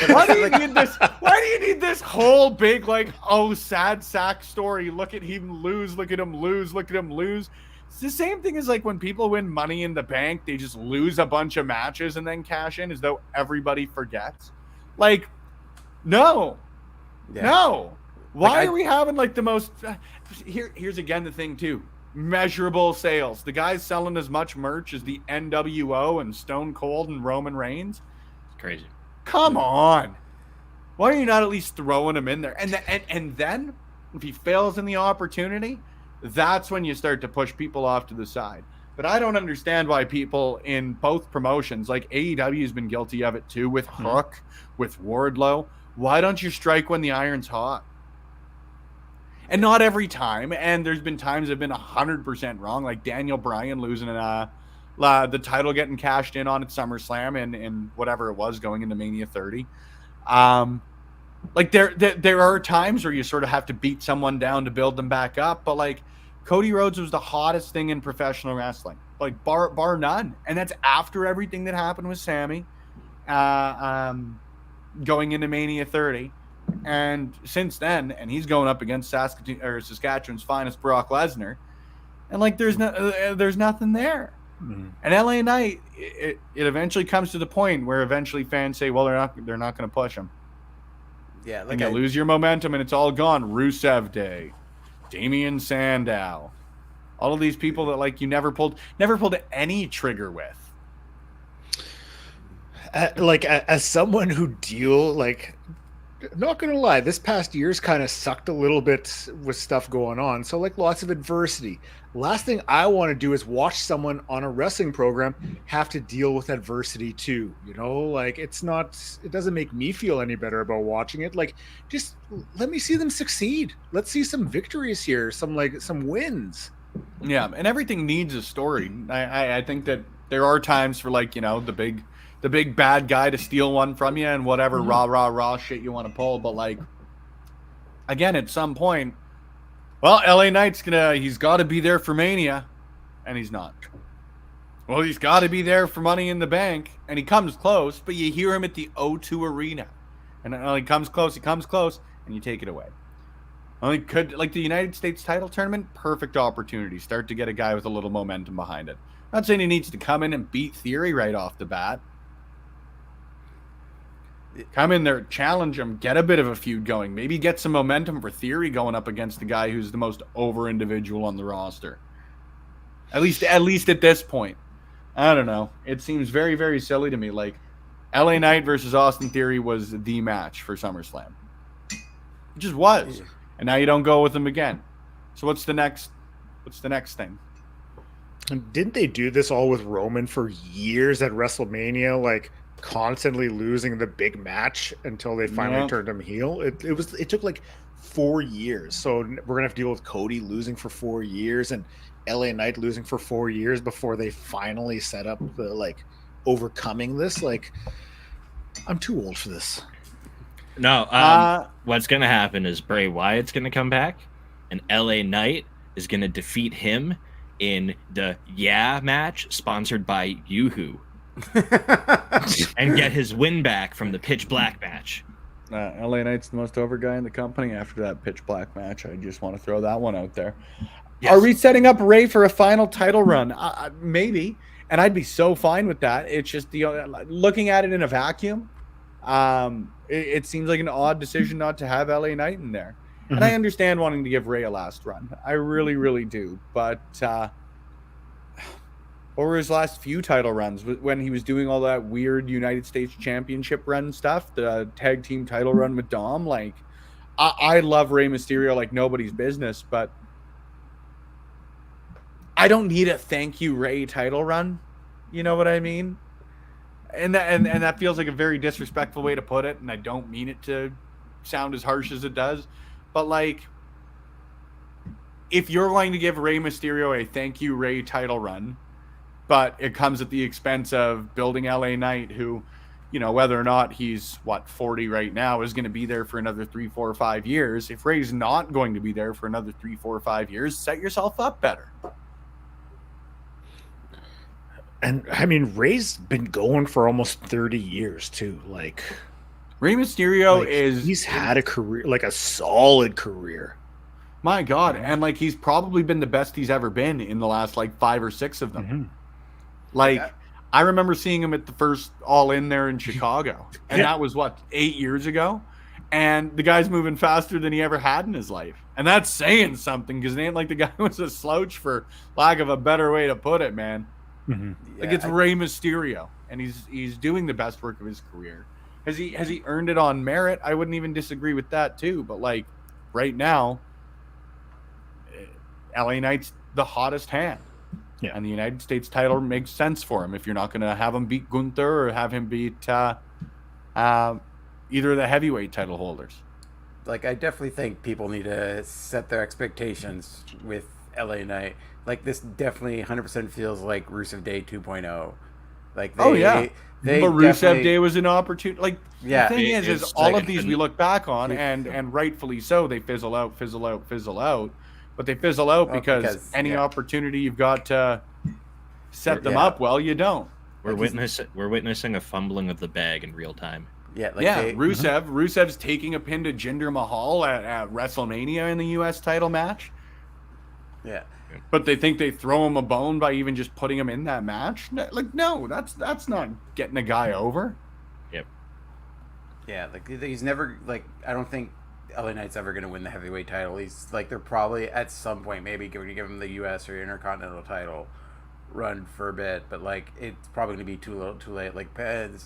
Why do you need this? Why do you need this whole big, like, oh, sad sack story? Look at him lose. Look at him lose. Look at him lose. It's the same thing as like when people win Money in the Bank, they just lose a bunch of matches and then cash in as though everybody forgets. Like, no. Yeah. No. Why Like, are we having like the most? Here's again the thing too. Measurable sales. The guy's selling as much merch as the NWO and Stone Cold and Roman Reigns. It's crazy. Come on. Why are you not at least throwing him in there? And then if he fails in the opportunity, that's when you start to push people off to the side. But I don't understand why people in both promotions, like AEW has been guilty of it too, with Hook, with Wardlow. Why don't you strike when the iron's hot? And not every time. And there's been times I've been 100% wrong, like Daniel Bryan losing the title getting cashed in on at SummerSlam and whatever it was going into Mania 30. Like there are times where you sort of have to beat someone down to build them back up. But like Cody Rhodes was the hottest thing in professional wrestling, like bar none. And that's after everything that happened with Sammy going into Mania 30. And since then, and he's going up against Saskatchewan's finest Brock Lesnar, and like there's nothing there. Mm-hmm. And LA Knight, it eventually comes to the point where eventually fans say, well, they're not going to push him. Yeah, And you lose your momentum, and it's all gone. Rusev Day, Damian Sandow, all of these people that like you never pulled any trigger with. As someone who not gonna lie, this past year's kind of sucked a little bit with stuff going on. So like lots of adversity. Last thing I want to do is watch someone on a wrestling program have to deal with adversity too. You know, like it doesn't make me feel any better about watching it. Like, just let me see them succeed. Let's see some victories here, some wins. Yeah, and everything needs a story. I think that there are times for like, you know, the big bad guy to steal one from you and whatever rah shit you want to pull. But like, again, at some point, well, LA Knight's he's got to be there for Mania, and he's not. Well, he's got to be there for Money in the Bank, and he comes close, but you hear him at the O2 Arena, and he comes close, and you take it away. The United States title tournament, perfect opportunity. Start to get a guy with a little momentum behind it. Not saying he needs to come in and beat Theory right off the bat. Come in there, challenge him, get a bit of a feud going. Maybe get some momentum for Theory going up against the guy who's the most over individual on the roster. At least at this point. I don't know. It seems very, very silly to me. Like, LA Knight versus Austin Theory was the match for SummerSlam. It just was. And now you don't go with him again. So what's the next thing? And didn't they do this all with Roman for years at WrestleMania? Like, constantly losing the big match until they finally turned him heel. It took like 4 years. So we're gonna have to deal with Cody losing for 4 years and LA Knight losing for 4 years before they finally set up the overcoming this. Like, I'm too old for this. No, what's gonna happen is Bray Wyatt's gonna come back, and LA Knight is gonna defeat him in the match sponsored by Yoo-Hoo. And get his win back from the Pitch Black match. LA Knight's the most over guy in the company after that Pitch Black match. I just want to throw that one out there. Yes. Are we setting up Ray for a final title run? Maybe, and I'd be so fine with that. It's just looking at it in a vacuum. it seems like an odd decision not to have LA Knight in there. And I understand wanting to give Ray a last run. I really, really do. But over his last few title runs, when he was doing all that weird United States Championship run stuff, the tag team title run with Dom, like, I love Rey Mysterio like nobody's business, but I don't need a thank you Ray title run. You know what I mean? And that feels like a very disrespectful way to put it, and I don't mean it to sound as harsh as it does. But, like, if you're going to give Rey Mysterio a thank you Ray title run, but it comes at the expense of building LA Knight, who, you know, whether or not he's, 40 right now, is going to be there for another 3, 4, 5 years. If Ray's not going to be there for another 3, 4, 5 years, set yourself up better. And, I mean, Ray's been going for almost 30 years, too. Like, Rey Mysterio like, is... He's had a career, like a solid career. My God. And, like, he's probably been the best he's ever been in the last, 5 or 6 of them. Like, I remember seeing him at the first All In there in Chicago. And that was, 8 years ago? And the guy's moving faster than he ever had in his life. And that's saying something, because it ain't like the guy was a slouch, for lack of a better way to put it, man. Like, it's Rey Mysterio, and he's doing the best work of his career. Has he earned it on merit? I wouldn't even disagree with that too. But, like, right now, LA Knight's the hottest hand. Yeah. And the United States title makes sense for him if you're not going to have him beat Gunther or have him beat either of the heavyweight title holders. Like, I definitely think people need to set their expectations with LA Knight. Like, this definitely 100% feels like Rusev Day 2.0. Like, but Rusev Day was an opportunity. Like, the thing is all of these we look back on, and rightfully so, they fizzle out. But they fizzle out because any opportunity you've got to set them up well, you don't. We're witnessing a fumbling of the bag in real time. Rusev's taking a pin to Jinder Mahal at WrestleMania in the U.S. title match. Yeah. But they think they throw him a bone by even just putting him in that match? Like, no, that's not getting a guy over. Yep. Yeah, like, he's never, like, I don't think LA Knight's ever going to win the heavyweight title. He's, like, they're probably at some point maybe going to give him the U.S. or Intercontinental title run for a bit, but, like, it's probably going to be too little too late. Like, Pez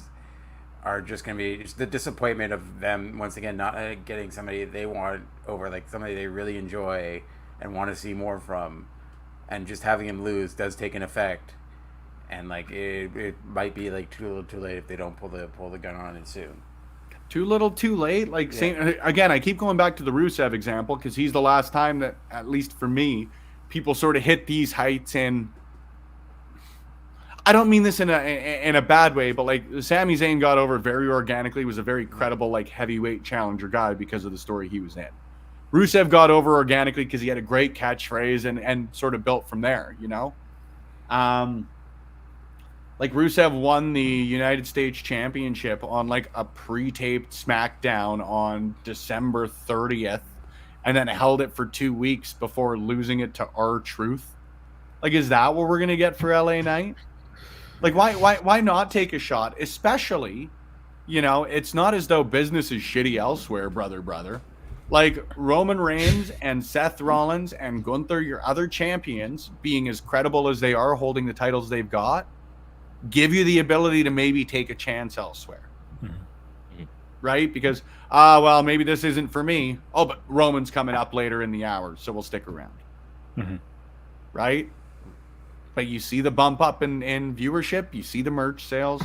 are just going to be just the disappointment of them, once again, not getting somebody they want over, like, somebody they really enjoy and want to see more from. And just having him lose does take an effect, and, like, it might be, like, too little too late if they don't pull the gun on it soon. Too little too late. Like, again, I keep going back to the Rusev example because he's the last time that, at least for me, people sort of hit these heights. And I don't mean this in a bad way, but, like, Sami Zayn got over very organically, was a very credible, like, heavyweight challenger guy because of the story he was in. Rusev got over organically because he had a great catchphrase and sort of built from there, you know? Like, Rusev won the United States Championship on, like, a pre-taped SmackDown on December 30th and then held it for 2 weeks before losing it to R-Truth. Like, is that what we're going to get for LA Knight? Like, why not take a shot? Especially, you know, it's not as though business is shitty elsewhere, brother. Like, Roman Reigns and Seth Rollins and Gunther, your other champions, being as credible as they are, holding the titles they've got, give you the ability to maybe take a chance elsewhere. Right? Because, well, maybe this isn't for me. Oh, but Roman's coming up later in the hour, so we'll stick around. Right? But you see the bump up in viewership, you see the merch sales.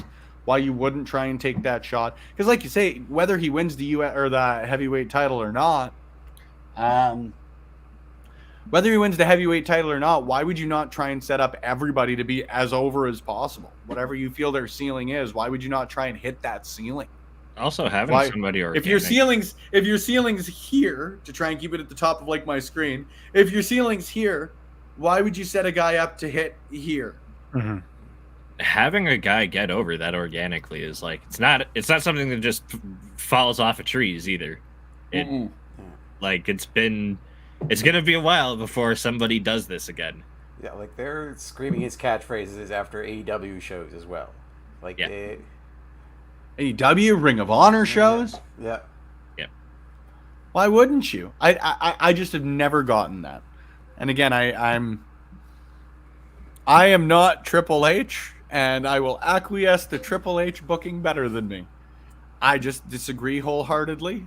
Why you wouldn't try and take that shot? Because, like you say, whether he wins the U.S. or the heavyweight title or not, why would you not try and set up everybody to be as over as possible? Whatever you feel their ceiling is, why would you not try and hit that ceiling? Also, having somebody organic. If your ceiling's here, to try and keep it at the top of, like, my screen, if your ceiling's here, why would you set a guy up to hit here? Having a guy get over that organically is, like, it's not something that just falls off of trees either. Like, it's gonna be a while before somebody does this again. Yeah, like, they're screaming his catchphrases after AEW shows as well. Like, AEW, Ring of Honor shows. Yeah. Why wouldn't you? I just have never gotten that. And again, I am not Triple H, and I will acquiesce to Triple H booking better than me. I just disagree wholeheartedly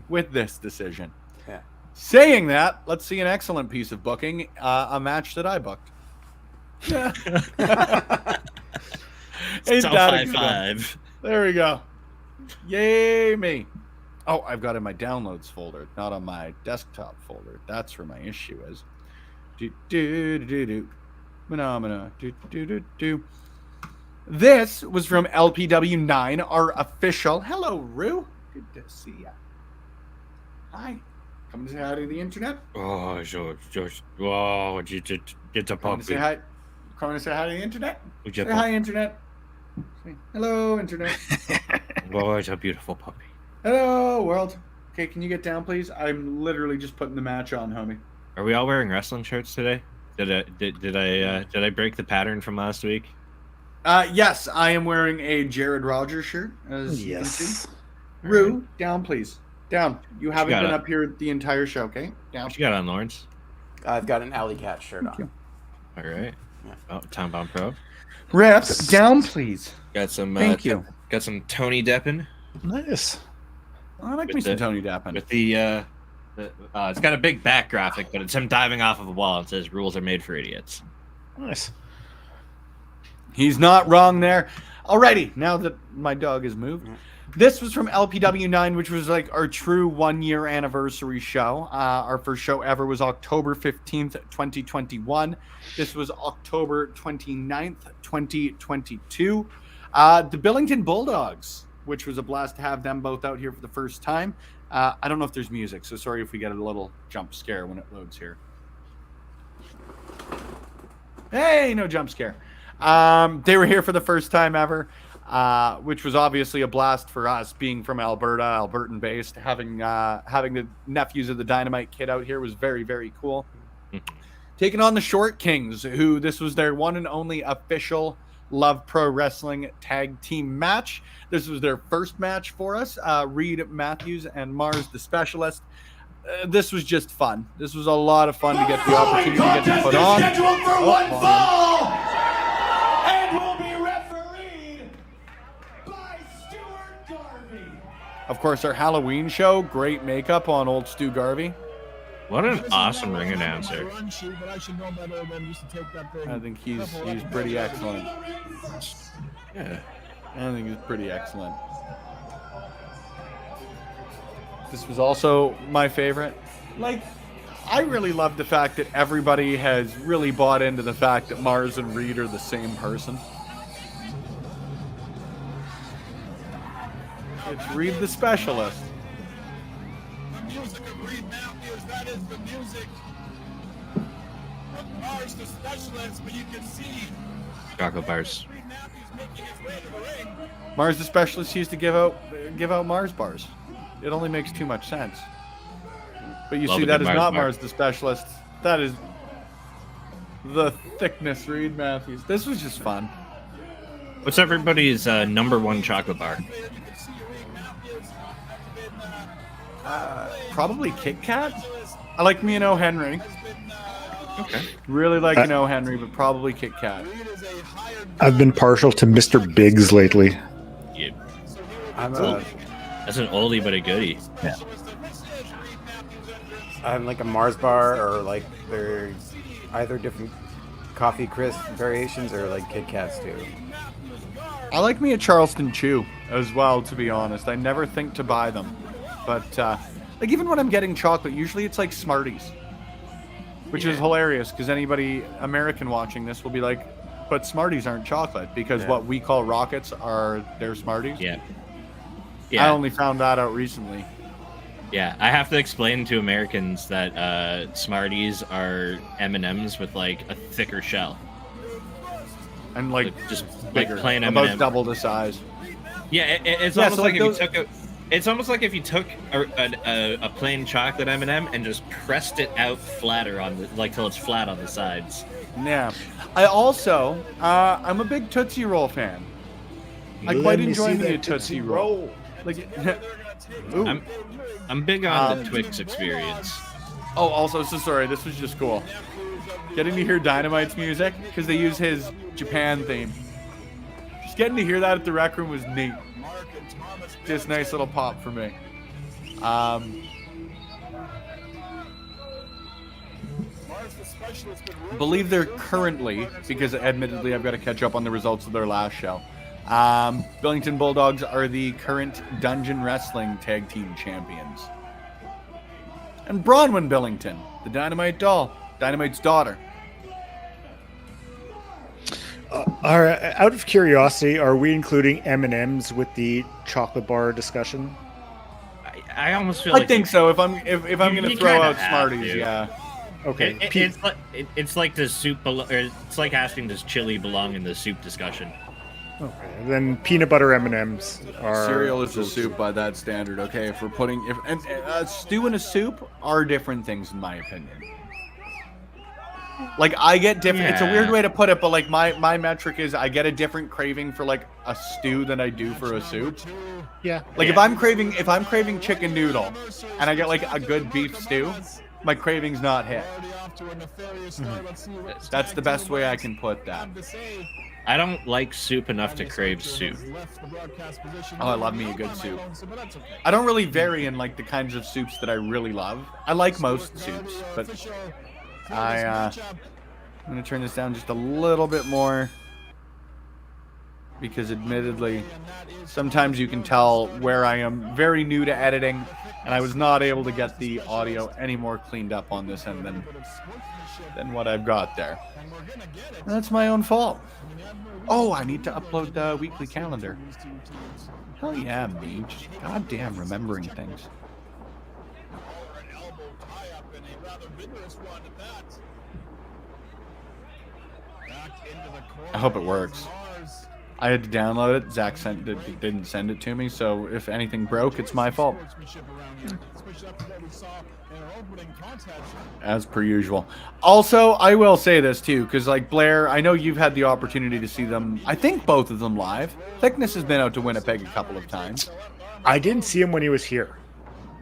with this decision. Yeah. Saying that, let's see an excellent piece of booking, a match that I booked. Ain't that a good one? There we go. Yay me. Oh, I've got it in my downloads folder, not on my desktop folder. That's where my issue is. Phenomena. This was from LPW9, our official. Hello, Rue. Good to see ya. Hi. Come to say hi to the internet. Oh, George. Wow, it's a Come to say puppy. hi. Come to say hi to the internet. Would Say you hi, internet. Say, hello, internet. Oh, it's a beautiful puppy. Hello, world. Okay, can you get down, please? I'm literally just putting the match on, homie. Are we all wearing wrestling shirts today? Did I break the pattern from last week? Yes, I am wearing a Jared Rogers shirt, as you can see. Rue, down, please. Down. You haven't been up here the entire show, okay? Down. What you got on, Lawrence? I've got an Alley Cat shirt on. All right. Oh, Town Bomb Pro. Reps, down, please. Got some. Thank you. Got some Tony Deppen. Nice. I like With me some the- Tony Deppen. With it's got a big back graphic, but it's him diving off of a wall and says "Rules are made for idiots." Nice. He's not wrong there. Alrighty, now that my dog has moved. This was from LPW9, which was like our true 1 year anniversary show. Our first show ever was October 15th, 2021. This was October 29th, 2022. The Billington Bulldogs, which was a blast to have them both out here for the first time. I don't know if there's music, so sorry if we get a little jump scare when it loads here. Hey, no jump scare. They were here for the first time ever, which was obviously a blast for us, being from Alberta, Albertan based. Having the nephews of the Dynamite Kid out here was very, very cool. Taking on the Short Kings, who this was their one and only official Love Pro Wrestling tag team match. This was their first match for us. Reed Matthews and Mars the Specialist. This was just fun. This was a lot of fun to get the opportunity to get to put on. Scheduled for one fall, and will be refereed by Stuart Garvey. Of course, our Halloween show. Great makeup on old Stu Garvey. What an awesome ring announcer! I think he's pretty excellent. Yeah. I think he's pretty excellent. This was also my favorite. Like, I really love the fact that everybody has really bought into the fact that Mars and Reed are the same person. It's Reed the Specialist. The music of Reed Matthews, that is the music of Mars the Specialist, but you can see Chocolate bars. Reed Matthews making his way to the ring. Mars the Specialist used to give out Mars bars. It only makes too much sense. But you Love see, a that good is Mars not bar. Mars the Specialist. That is the thickness Reed Matthews. This was just fun. What's everybody's number one chocolate bar? Probably Kit Kat. I like me an O. Henry. Okay. Really like an O. Henry, but probably Kit Kat. I've been partial to Mr. Biggs lately. Yeah. I'm That's an oldie but a goodie. I'm like a Mars bar, or like they're either different coffee crisp variations or like Kit Kats too. I like me a Charleston Chew as well, to be honest. I never think to buy them. But, like, even when I'm getting chocolate, usually it's like Smarties. Which is hilarious, because anybody American watching this will be like, but Smarties aren't chocolate, because what we call Rockets are their Smarties. Yeah. I Yeah. only found that out recently. Yeah. I have to explain to Americans that Smarties are M&Ms with like a thicker shell. And, like, Just bigger. like plain about M&M. double the size. Yeah, it's Yeah, almost so, like like, if those- you took it's almost like if you took a plain chocolate M&M and just pressed it out flatter on the till it's flat on the sides. Yeah. I also, I'm a big Tootsie Roll fan. I Let quite me enjoy see me a that Tootsie Roll. Like, ooh. I'm big on the Twix experience. Oh, also, so sorry, this was just cool. Getting to hear Dynamite's music, because they use his Japan theme. Just getting to hear that at the Rec Room was neat. Just nice little pop for me. I believe they're currently, because admittedly I've got to catch up on the results of their last show. Billington Bulldogs are the current Dungeon Wrestling Tag Team Champions. And Bronwyn Billington, the Dynamite doll, Dynamite's daughter. Out of curiosity, are we including M&Ms with the chocolate bar discussion? I almost feel I like think so. If I'm going to you throw kinda out have Smarties, to. yeah. Okay. It's like the soup. It's like asking does chili belong in the soup discussion? Okay. Then peanut butter M&Ms are Cereal is a soup by that standard. Okay, if we're putting stew and a soup are different things in my opinion. Like I get different. It's a weird Yeah. way to put it, but like my metric is I get a different craving for like a stew than I do for a soup. Yeah. Like Yeah. if I'm craving chicken noodle and I get like a good beef stew, my craving's not hit. That's the best way I can put that. I don't like soup enough to crave soup. Oh, I love me a good soup. I don't really vary in like the kinds of soups that I really love. I like most soups, but I'm gonna turn this down just a little bit more because admittedly, sometimes you can tell where I am very new to editing, and I was not able to get the audio any more cleaned up on this end than what I've got there. And that's my own fault. Oh, I need to upload the weekly calendar. Hell yeah, me. Just goddamn remembering things. I hope it works. I had to download it. Zach didn't send it to me, so if anything broke, it's my fault. As per usual. Also, I will say this too, because like Blair, I know you've had the opportunity to see them. I think both of them live. Thickness has been out to Winnipeg a couple of times. I didn't see him when he was here.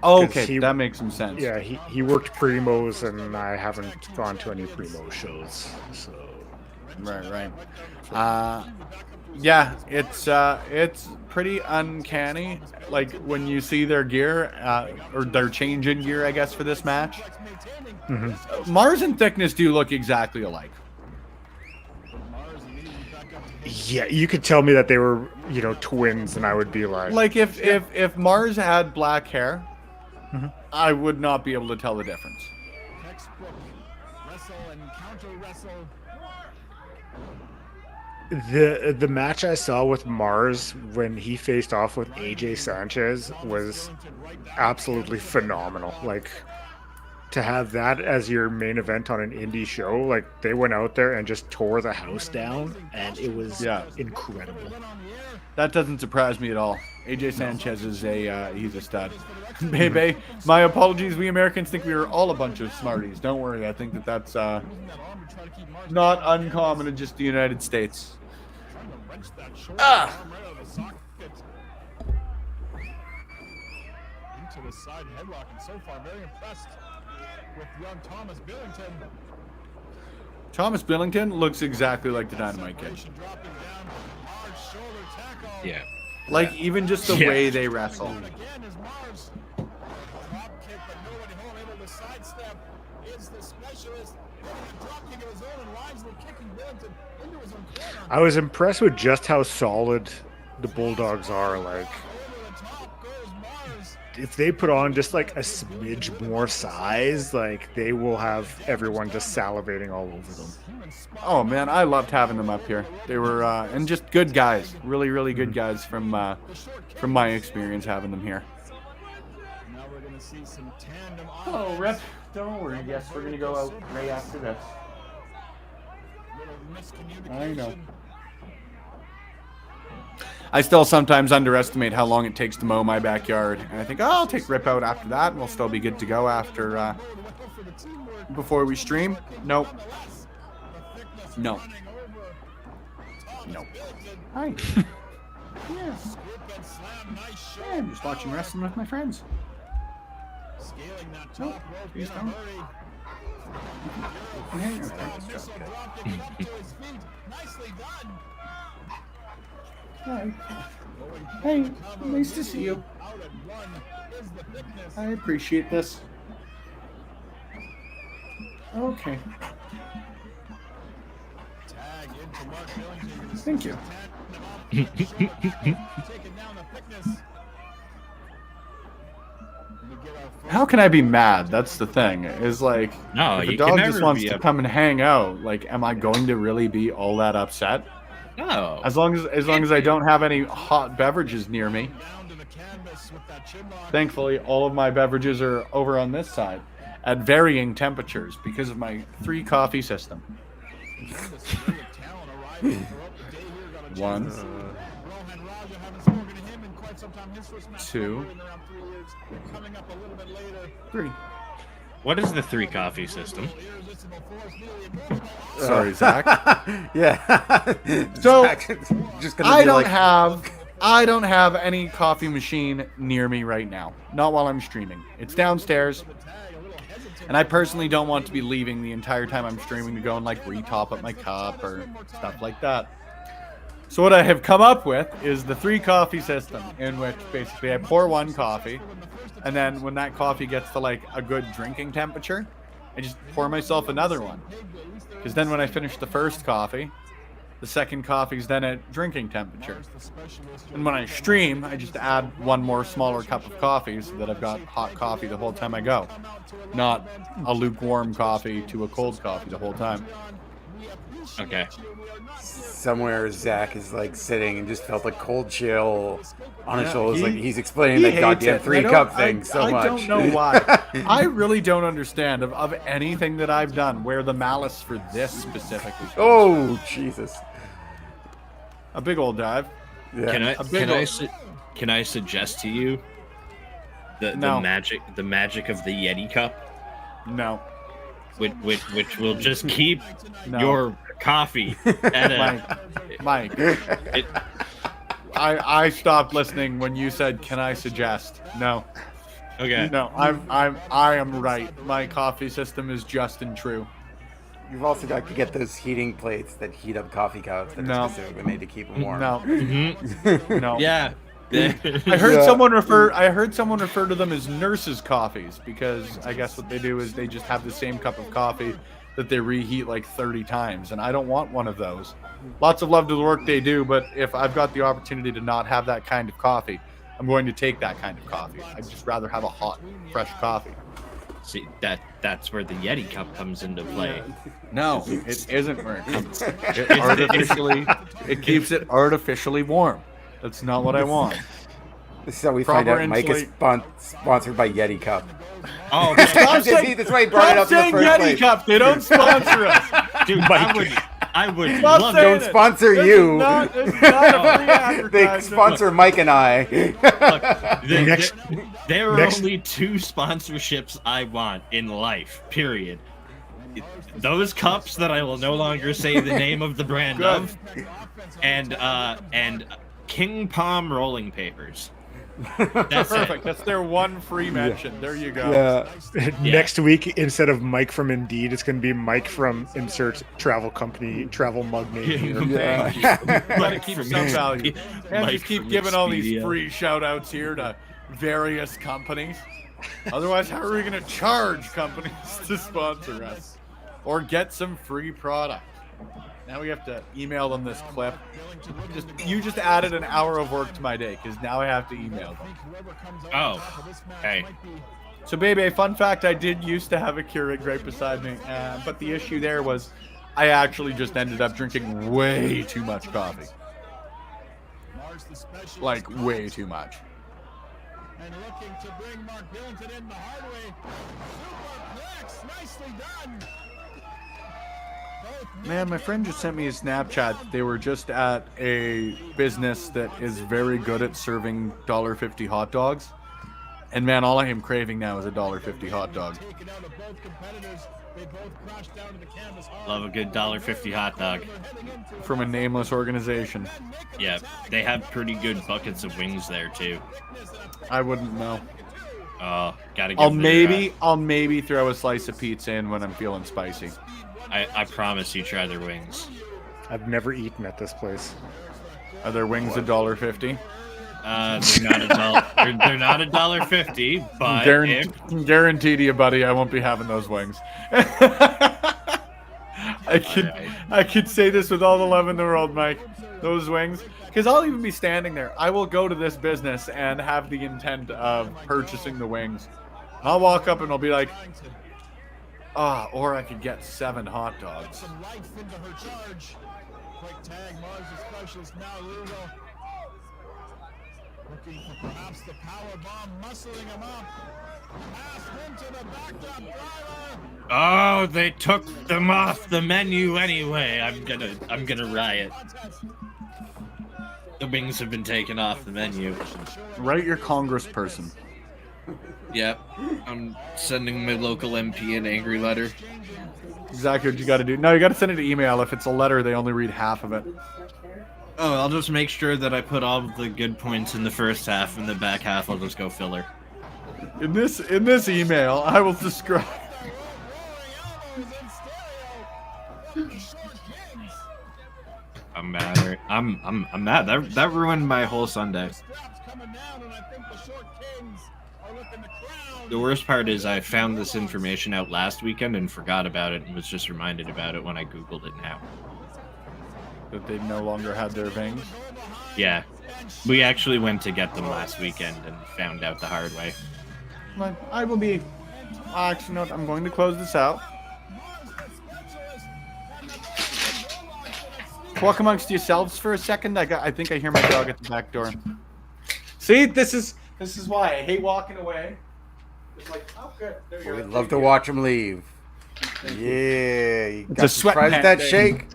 Oh, okay, that makes some sense. Yeah, he worked Primos, and I haven't gone to any Primo shows. So Right. Yeah, it's pretty uncanny. Like when you see their gear, or their change in gear, I guess, for this match. Mm-hmm. Mars and Thickness do look exactly alike. yeah, you could tell me that they were, twins, and I would be like if Mars had black hair, mm-hmm. I would not be able to tell the difference. The match I saw with Mars when he faced off with AJ Sanchez was absolutely phenomenal. Like, to have that as your main event on an indie show, like they went out there and just tore the house down, and it was incredible. That doesn't surprise me at all. AJ Sanchez is he's a stud. Bebe, my apologies. We Americans think we are all a bunch of smarties. Don't worry. I think that's not uncommon in just the United States. Into the side headlock, and so far very impressed with young Thomas Billington. Thomas Billington looks exactly like the Dynamite Kid. Yeah. Like even just the way they wrestle. Again is Mars. Drop kick, but nobody home able to sidestep. Is the specialist getting a drop kick of his own and wisely kicking Billington into his own corner. I was impressed with just how solid the Bulldogs are. Like, Over the top goes Mars. if they put on just like a smidge more size, like they will have everyone just salivating all over them. Oh man, I loved having them up here. They were and just good guys, really good guys from my experience having them here. Now we're going to see some tandem. Oh, Rep, don't worry. Yes, we're gonna go out right after this. I know. I still sometimes underestimate how long it takes to mow my backyard, and I think, oh, I'll take Rip out after that, and we'll still be good to go after before we stream. Nope. No. No. Hi. Yeah. Scoop and slam, nice shot. Yeah, I'm just watching wrestling with my friends. Scaling that Nope, top rope in please a don't. hurry. Okay, Missile okay. drop kick up to his feet. Nicely done. Hi. Going Hey, for the cover. nice to see you. Out at one is the thickness. I appreciate this. Okay. Tag into Mark Billington. Thank you. Taking down the thickness. We get our first How can I be mad? That's the thing. Is like, No, if a you can dog never just wants be to up- come and hang out, like, am I going to really be all that upset? No. As long as I don't have any hot beverages near me. down to the canvas with that chin lock. Thankfully, all of my beverages are over on this side at varying temperatures because of my 3 coffee system. Tremendous array of talent arriving throughout the day here. Got a chance One. to see Rohan Raja. Haven't spoken to him in quite some time. His first match Two. in around 3 years. Coming up a little bit later. 3. What is the 3 coffee system? Irresistible force, nearly immovable. Sorry, Zach. Yeah. So, just gonna I be don't like, have any coffee machine near me right now. Not while I'm streaming. It's downstairs. And I personally don't want to be leaving the entire time I'm streaming to go and like retop up my cup or stuff like that. So what I have come up with is the 3 coffee system, in which basically I pour 1 coffee, and then when that coffee gets to like a good drinking temperature, I just pour myself another one. Because then when I finish the first coffee, the second coffee's then at drinking temperature. And when I stream, I just add 1 more smaller cup of coffee so that I've got hot coffee the whole time I go. Not a lukewarm coffee to a cold coffee the whole time. Okay. somewhere Zach is like sitting and just felt a cold chill on his Yeah, shoulders. he- Like he's explaining He that hates goddamn it. 3-cup thing so I much. don't know why. I really don't understand of anything that I've done where the malice for this specifically comes. Oh, Jesus. A big old dive. Yeah. Can I suggest to you the No. magic of the Yeti cup, No. which will just keep No. your coffee at a Mike. it, I stopped listening when you said, "Can I suggest?" No. okay. No, I am right. My coffee system is just and true. You've also got to get those heating plates that heat up coffee cups that No. are specifically made to keep them warm. No. Mhm. No. Yeah. I heard Yeah. someone refer to them as nurses' coffees because I guess what they do is they just have the same cup of coffee that they reheat like 30 times, and I don't want one of those. Lots of love to the work they do, but if I've got the opportunity to not have that kind of coffee, I'm going to take that kind of coffee. I'd just rather have a hot, fresh coffee. See, that's where the Yeti cup comes into play. No, it isn't where it comes. It keeps it artificially warm. That's not what I want. This is how we Proper find out Mike is sponsored by Yeti Cup. Oh, Stop man. saying, That's why he brought it up stop in the saying first Yeti place. Cup. They don't sponsor us. dude, I would Stop love saying it. Don't sponsor This you. Is not a free They advertisement. sponsor Mike and I. There are Next- only 2 sponsorships I want in life, period. Those cups that I will no longer say the name of the brand Good. of, and King Palm rolling papers. That's Perfect. it. That's their one free mention. There you go. Yeah. Next week, instead of Mike from Indeed, it's going to be Mike from insert travel company, travel mug name here. Yeah. Gotta keep from some value. And Mike just keep from giving all these Expedia. free shout outs here to various companies. Otherwise, how are we going to charge companies to sponsor us? Or get some free product? Now we have to email them this clip. You just added an hour of work to my day because now I have to email them. Oh, hey. So, baby, a fun fact: I did used to have a Keurig right beside me, but the issue there was I actually just ended up drinking way too much coffee, like way too much. And looking to bring Mark Billington in the hard way. Superplex, nicely done. Man, my friend just sent me a Snapchat. They were just at a business that is very good at serving $1.50 hot dogs. And man, all I am craving now is a $1.50 hot dog. Taken out of both competitors. They both crashed down to the canvas hard. Love a good $1.50 hot dog. From a nameless organization. Yeah, they have pretty good buckets of wings there too. I wouldn't know. Oh, gotta give I'll their, maybe throw a slice of pizza in when I'm feeling spicy. I promise you try their wings. I've never eaten at this place. Are their wings $1.50? They're not they're not $1.50, but Guarantee to you, buddy, I won't be having those wings. I could say this with all the love in the world, Mike. Those wings, because I'll even be standing there. I will go to this business and have the intent of purchasing the wings. I'll walk up and I'll be like, or I could get 7 hot dogs. Some life into her charge. Quick tag, Mars the specialist now Lugo. Looking for perhaps the power bomb, muscling him up. Pass into the backdrop driver. Oh, they took them off the menu anyway. I'm gonna riot. The wings have been taken off the menu. Write your congressperson. Yep, I'm sending my local MP an angry letter. Exactly what you got to do. No, you got to send it to email. If it's a letter, they only read half of it. Oh, I'll just make sure that I put all the good points in the first half, and the back half I'll just go filler. In this email, I will describe. I'm mad. I'm mad. That ruined my whole Sunday. The worst part is I found this information out last weekend and forgot about it and was just reminded about it when I Googled it now. That they no longer had their wings? Yeah. We actually went to get them last weekend and found out the hard way. I will be... Actually, no, I'm going to close this out. Walk amongst yourselves for a second. I think I hear my dog at the back door. See, this is why I hate walking away. It's like, oh, good. There you We'd go. love to watch him leave. Yeah, you It's got a some fries with sweatpant that day. shake?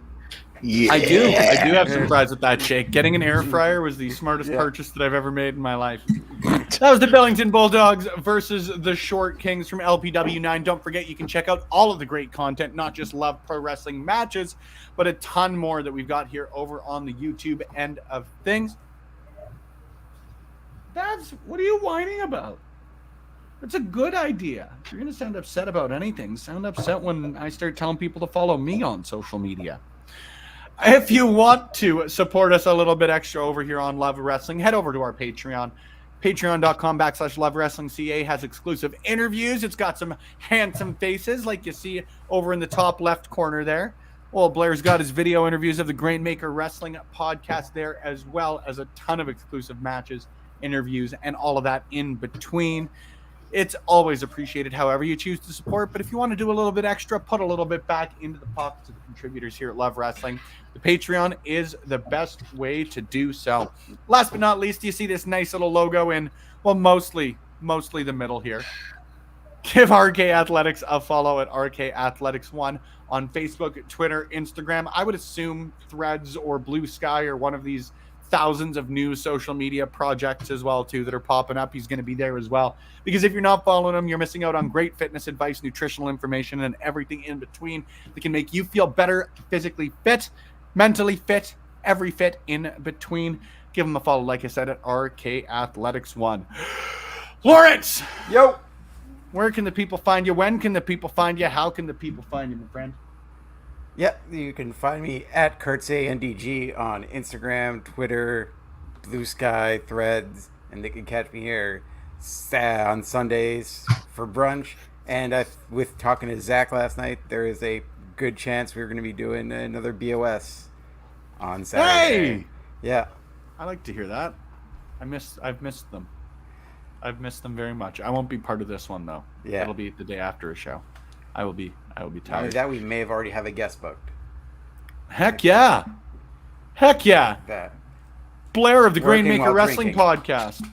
Yeah. I do have some fries with that shake. Getting an air fryer was the smartest purchase that I've ever made in my life. That was the Billington Bulldogs versus the Short Kings from LPW9. Don't forget, you can check out all of the great content, not just Love Pro Wrestling matches, but a ton more that we've got here over on the YouTube end of things. What are you whining about? That's a good idea. If you're going to sound upset about anything, sound upset when I start telling people to follow me on social media. If you want to support us a little bit extra over here on Love Wrestling, head over to our Patreon. Patreon.com/LoveWrestlingCA has exclusive interviews. It's got some handsome faces like you see over in the top left corner there. Well, Blair's got his video interviews of the Grainmaker Wrestling podcast there, as well as a ton of exclusive matches, interviews, and all of that in between. It's always appreciated however you choose to support, but if you want to do a little bit extra, put a little bit back into the pockets of the contributors here at Love Wrestling. The Patreon is the best way to do so. Last but not least, you see this nice little logo in, well, mostly the middle here. Give RK Athletics a follow at RK Athletics1 on Facebook, Twitter, Instagram. I would assume Threads or Blue Sky or one of these thousands of new social media projects as well too that are popping up. He's going to be there as well, because if you're not following him, you're missing out on great fitness advice, nutritional information, and everything in between that can make you feel better, physically fit, mentally fit, every fit in between. Give him a follow, like I said, at RK Athletics1. Lawrence, Yo! where can the people find you? When can the people find you? How can the people find you, my friend? Yep, you can find me at KurtzANDG on Instagram, Twitter, Blue Sky, Threads, and they can catch me here on Sundays for brunch. And with talking to Zach last night, there is a good chance we're going to be doing another BOS on Saturday. Hey! Yeah. I like to hear that. I've missed them. I've missed them very much. I won't be part of this one though. Yeah. It'll be the day after a show. I will be Not only tired. that, we may have already have a guest booked. Heck yeah. Heck yeah. That. Blair of the Working Grainmaker while Wrestling drinking. Podcast.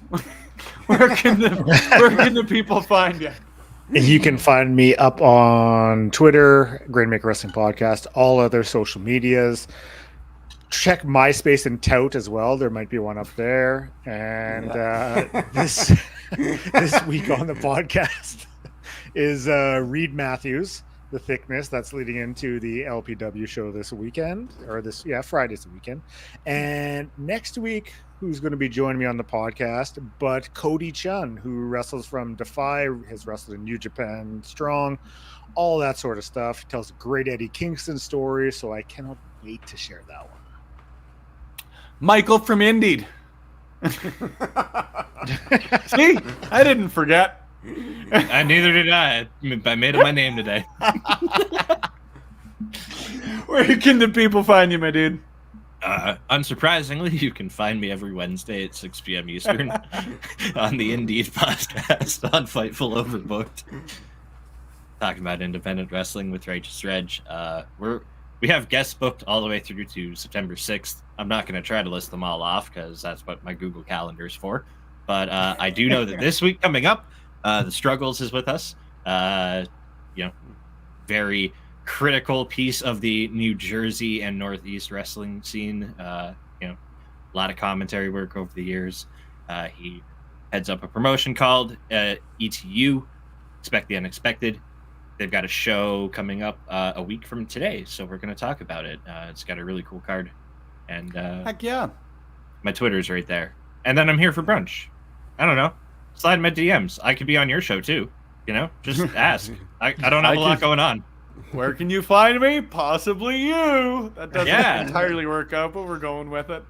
where can the people find you? You can find me up on Twitter, Grainmaker Wrestling Podcast, all other social medias. Check MySpace and Tout as well. There might be one up there. And this week on the podcast is Reed Matthews. the thickness that's leading into the LPW show this weekend, or Friday's the weekend. And next week, who's going to be joining me on the podcast, but Cody Chun, who wrestles from Defy, has wrestled in New Japan Strong, all that sort of stuff. He tells a great Eddie Kingston story, so I cannot wait to share that one. Michael from Indeed. See, I didn't forget. Neither did I. I made it my name today. Where can the people find you, my dude? Unsurprisingly, you can find me every Wednesday at 6 p.m. Eastern on the Indeed podcast on Fightful Overbooked. Talking about independent wrestling with Righteous Reg. We have guests booked all the way through to September 6th. I'm not going to try to list them all off because that's what my Google Calendar is for. But I do know that this week coming up, the Struggles is with us. Very critical piece of the New Jersey and Northeast wrestling scene. A lot of commentary work over the years. He heads up a promotion called ETU, Expect the Unexpected. They've got a show coming up a week from today, so we're going to talk about it. It's got a really cool card. And heck yeah. My Twitter's right there. And then I'm here for brunch. I don't know. Slide my DMs. I could be on your show too. Just ask. I don't have a lot going on. Where can you find me? Possibly you. That doesn't entirely work out, but we're going with it.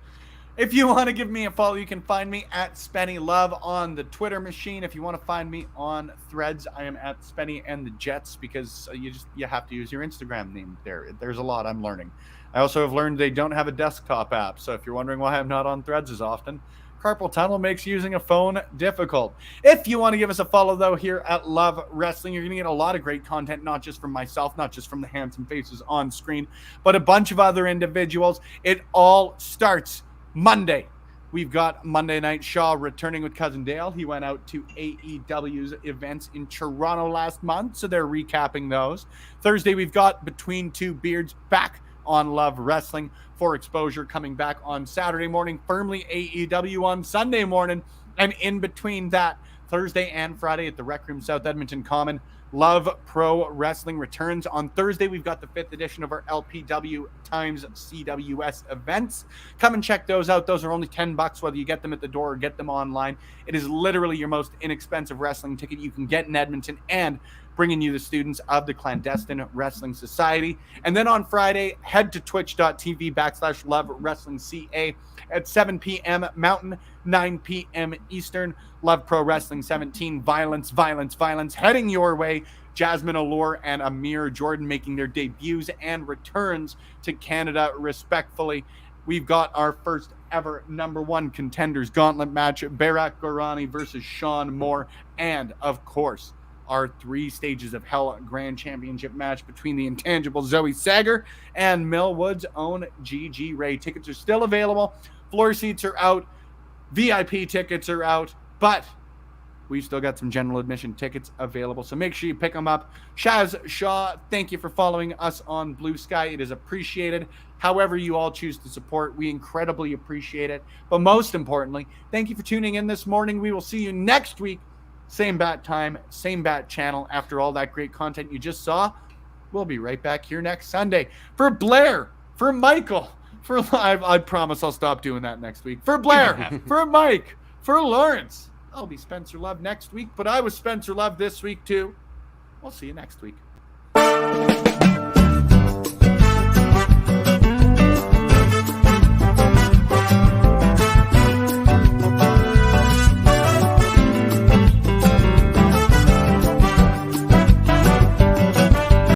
If you want to give me a follow, you can find me at Spenny Love on the Twitter machine. If you want to find me on Threads, I am at Spenny and the Jets, because you have to use your Instagram name there. There's a lot I'm learning. I also have learned they don't have a desktop app, so if you're wondering why I'm not on Threads as often, carpal tunnel makes using a phone difficult. If you want to give us a follow, though, here at Love Wrestling, you're going to get a lot of great content, not just from myself, not just from the handsome faces on screen, but a bunch of other individuals. It all starts Monday. We've got Monday Night Shaw returning with Cousin Dale. He went out to AEW's events in Toronto last month, so they're recapping those. Thursday, we've got Between Two Beards back on Love Wrestling for exposure, coming back on Saturday morning, firmly AEW on Sunday morning, and in between that, Thursday and Friday at the Rec Room South Edmonton Common, Love Pro Wrestling returns. On Thursday, we've got the 5th edition of our LPW times CWS events. Come and check those out. Those are only $10, whether you get them at the door or get them online. It is literally your most inexpensive wrestling ticket you can get in Edmonton, and bringing you the students of the Clandestine Wrestling Society. And then on Friday, head to twitch.tv/Love Wrestling CA at 7 p.m. Mountain, 9 p.m. Eastern. Love Pro Wrestling 17, Violence, Violence, Violence, heading your way. Jasmine Allure and Amir Jordan making their debuts and returns to Canada respectfully. We've got our first ever #1 contenders gauntlet match, Barak Gorani versus Sean Moore, and of course, our 3 Stages of Hell Grand Championship match between the intangible Zoe Sager and Millwood's own GG Ray. Tickets are still available. Floor seats are out. VIP tickets are out. But we've still got some general admission tickets available, so make sure you pick them up. Shaz Shaw, thank you for following us on Blue Sky. It is appreciated. However you all choose to support, we incredibly appreciate it. But most importantly, thank you for tuning in this morning. We will see you next week. Same bat time, same bat channel. After all that great content you just saw, we'll be right back here next Sunday. For Blair, for Michael, for Live, I promise I'll stop doing that next week. For Blair, for Mike, for Lawrence, I'll be Spencer Love next week, but I was Spencer Love this week too. We'll see you next week.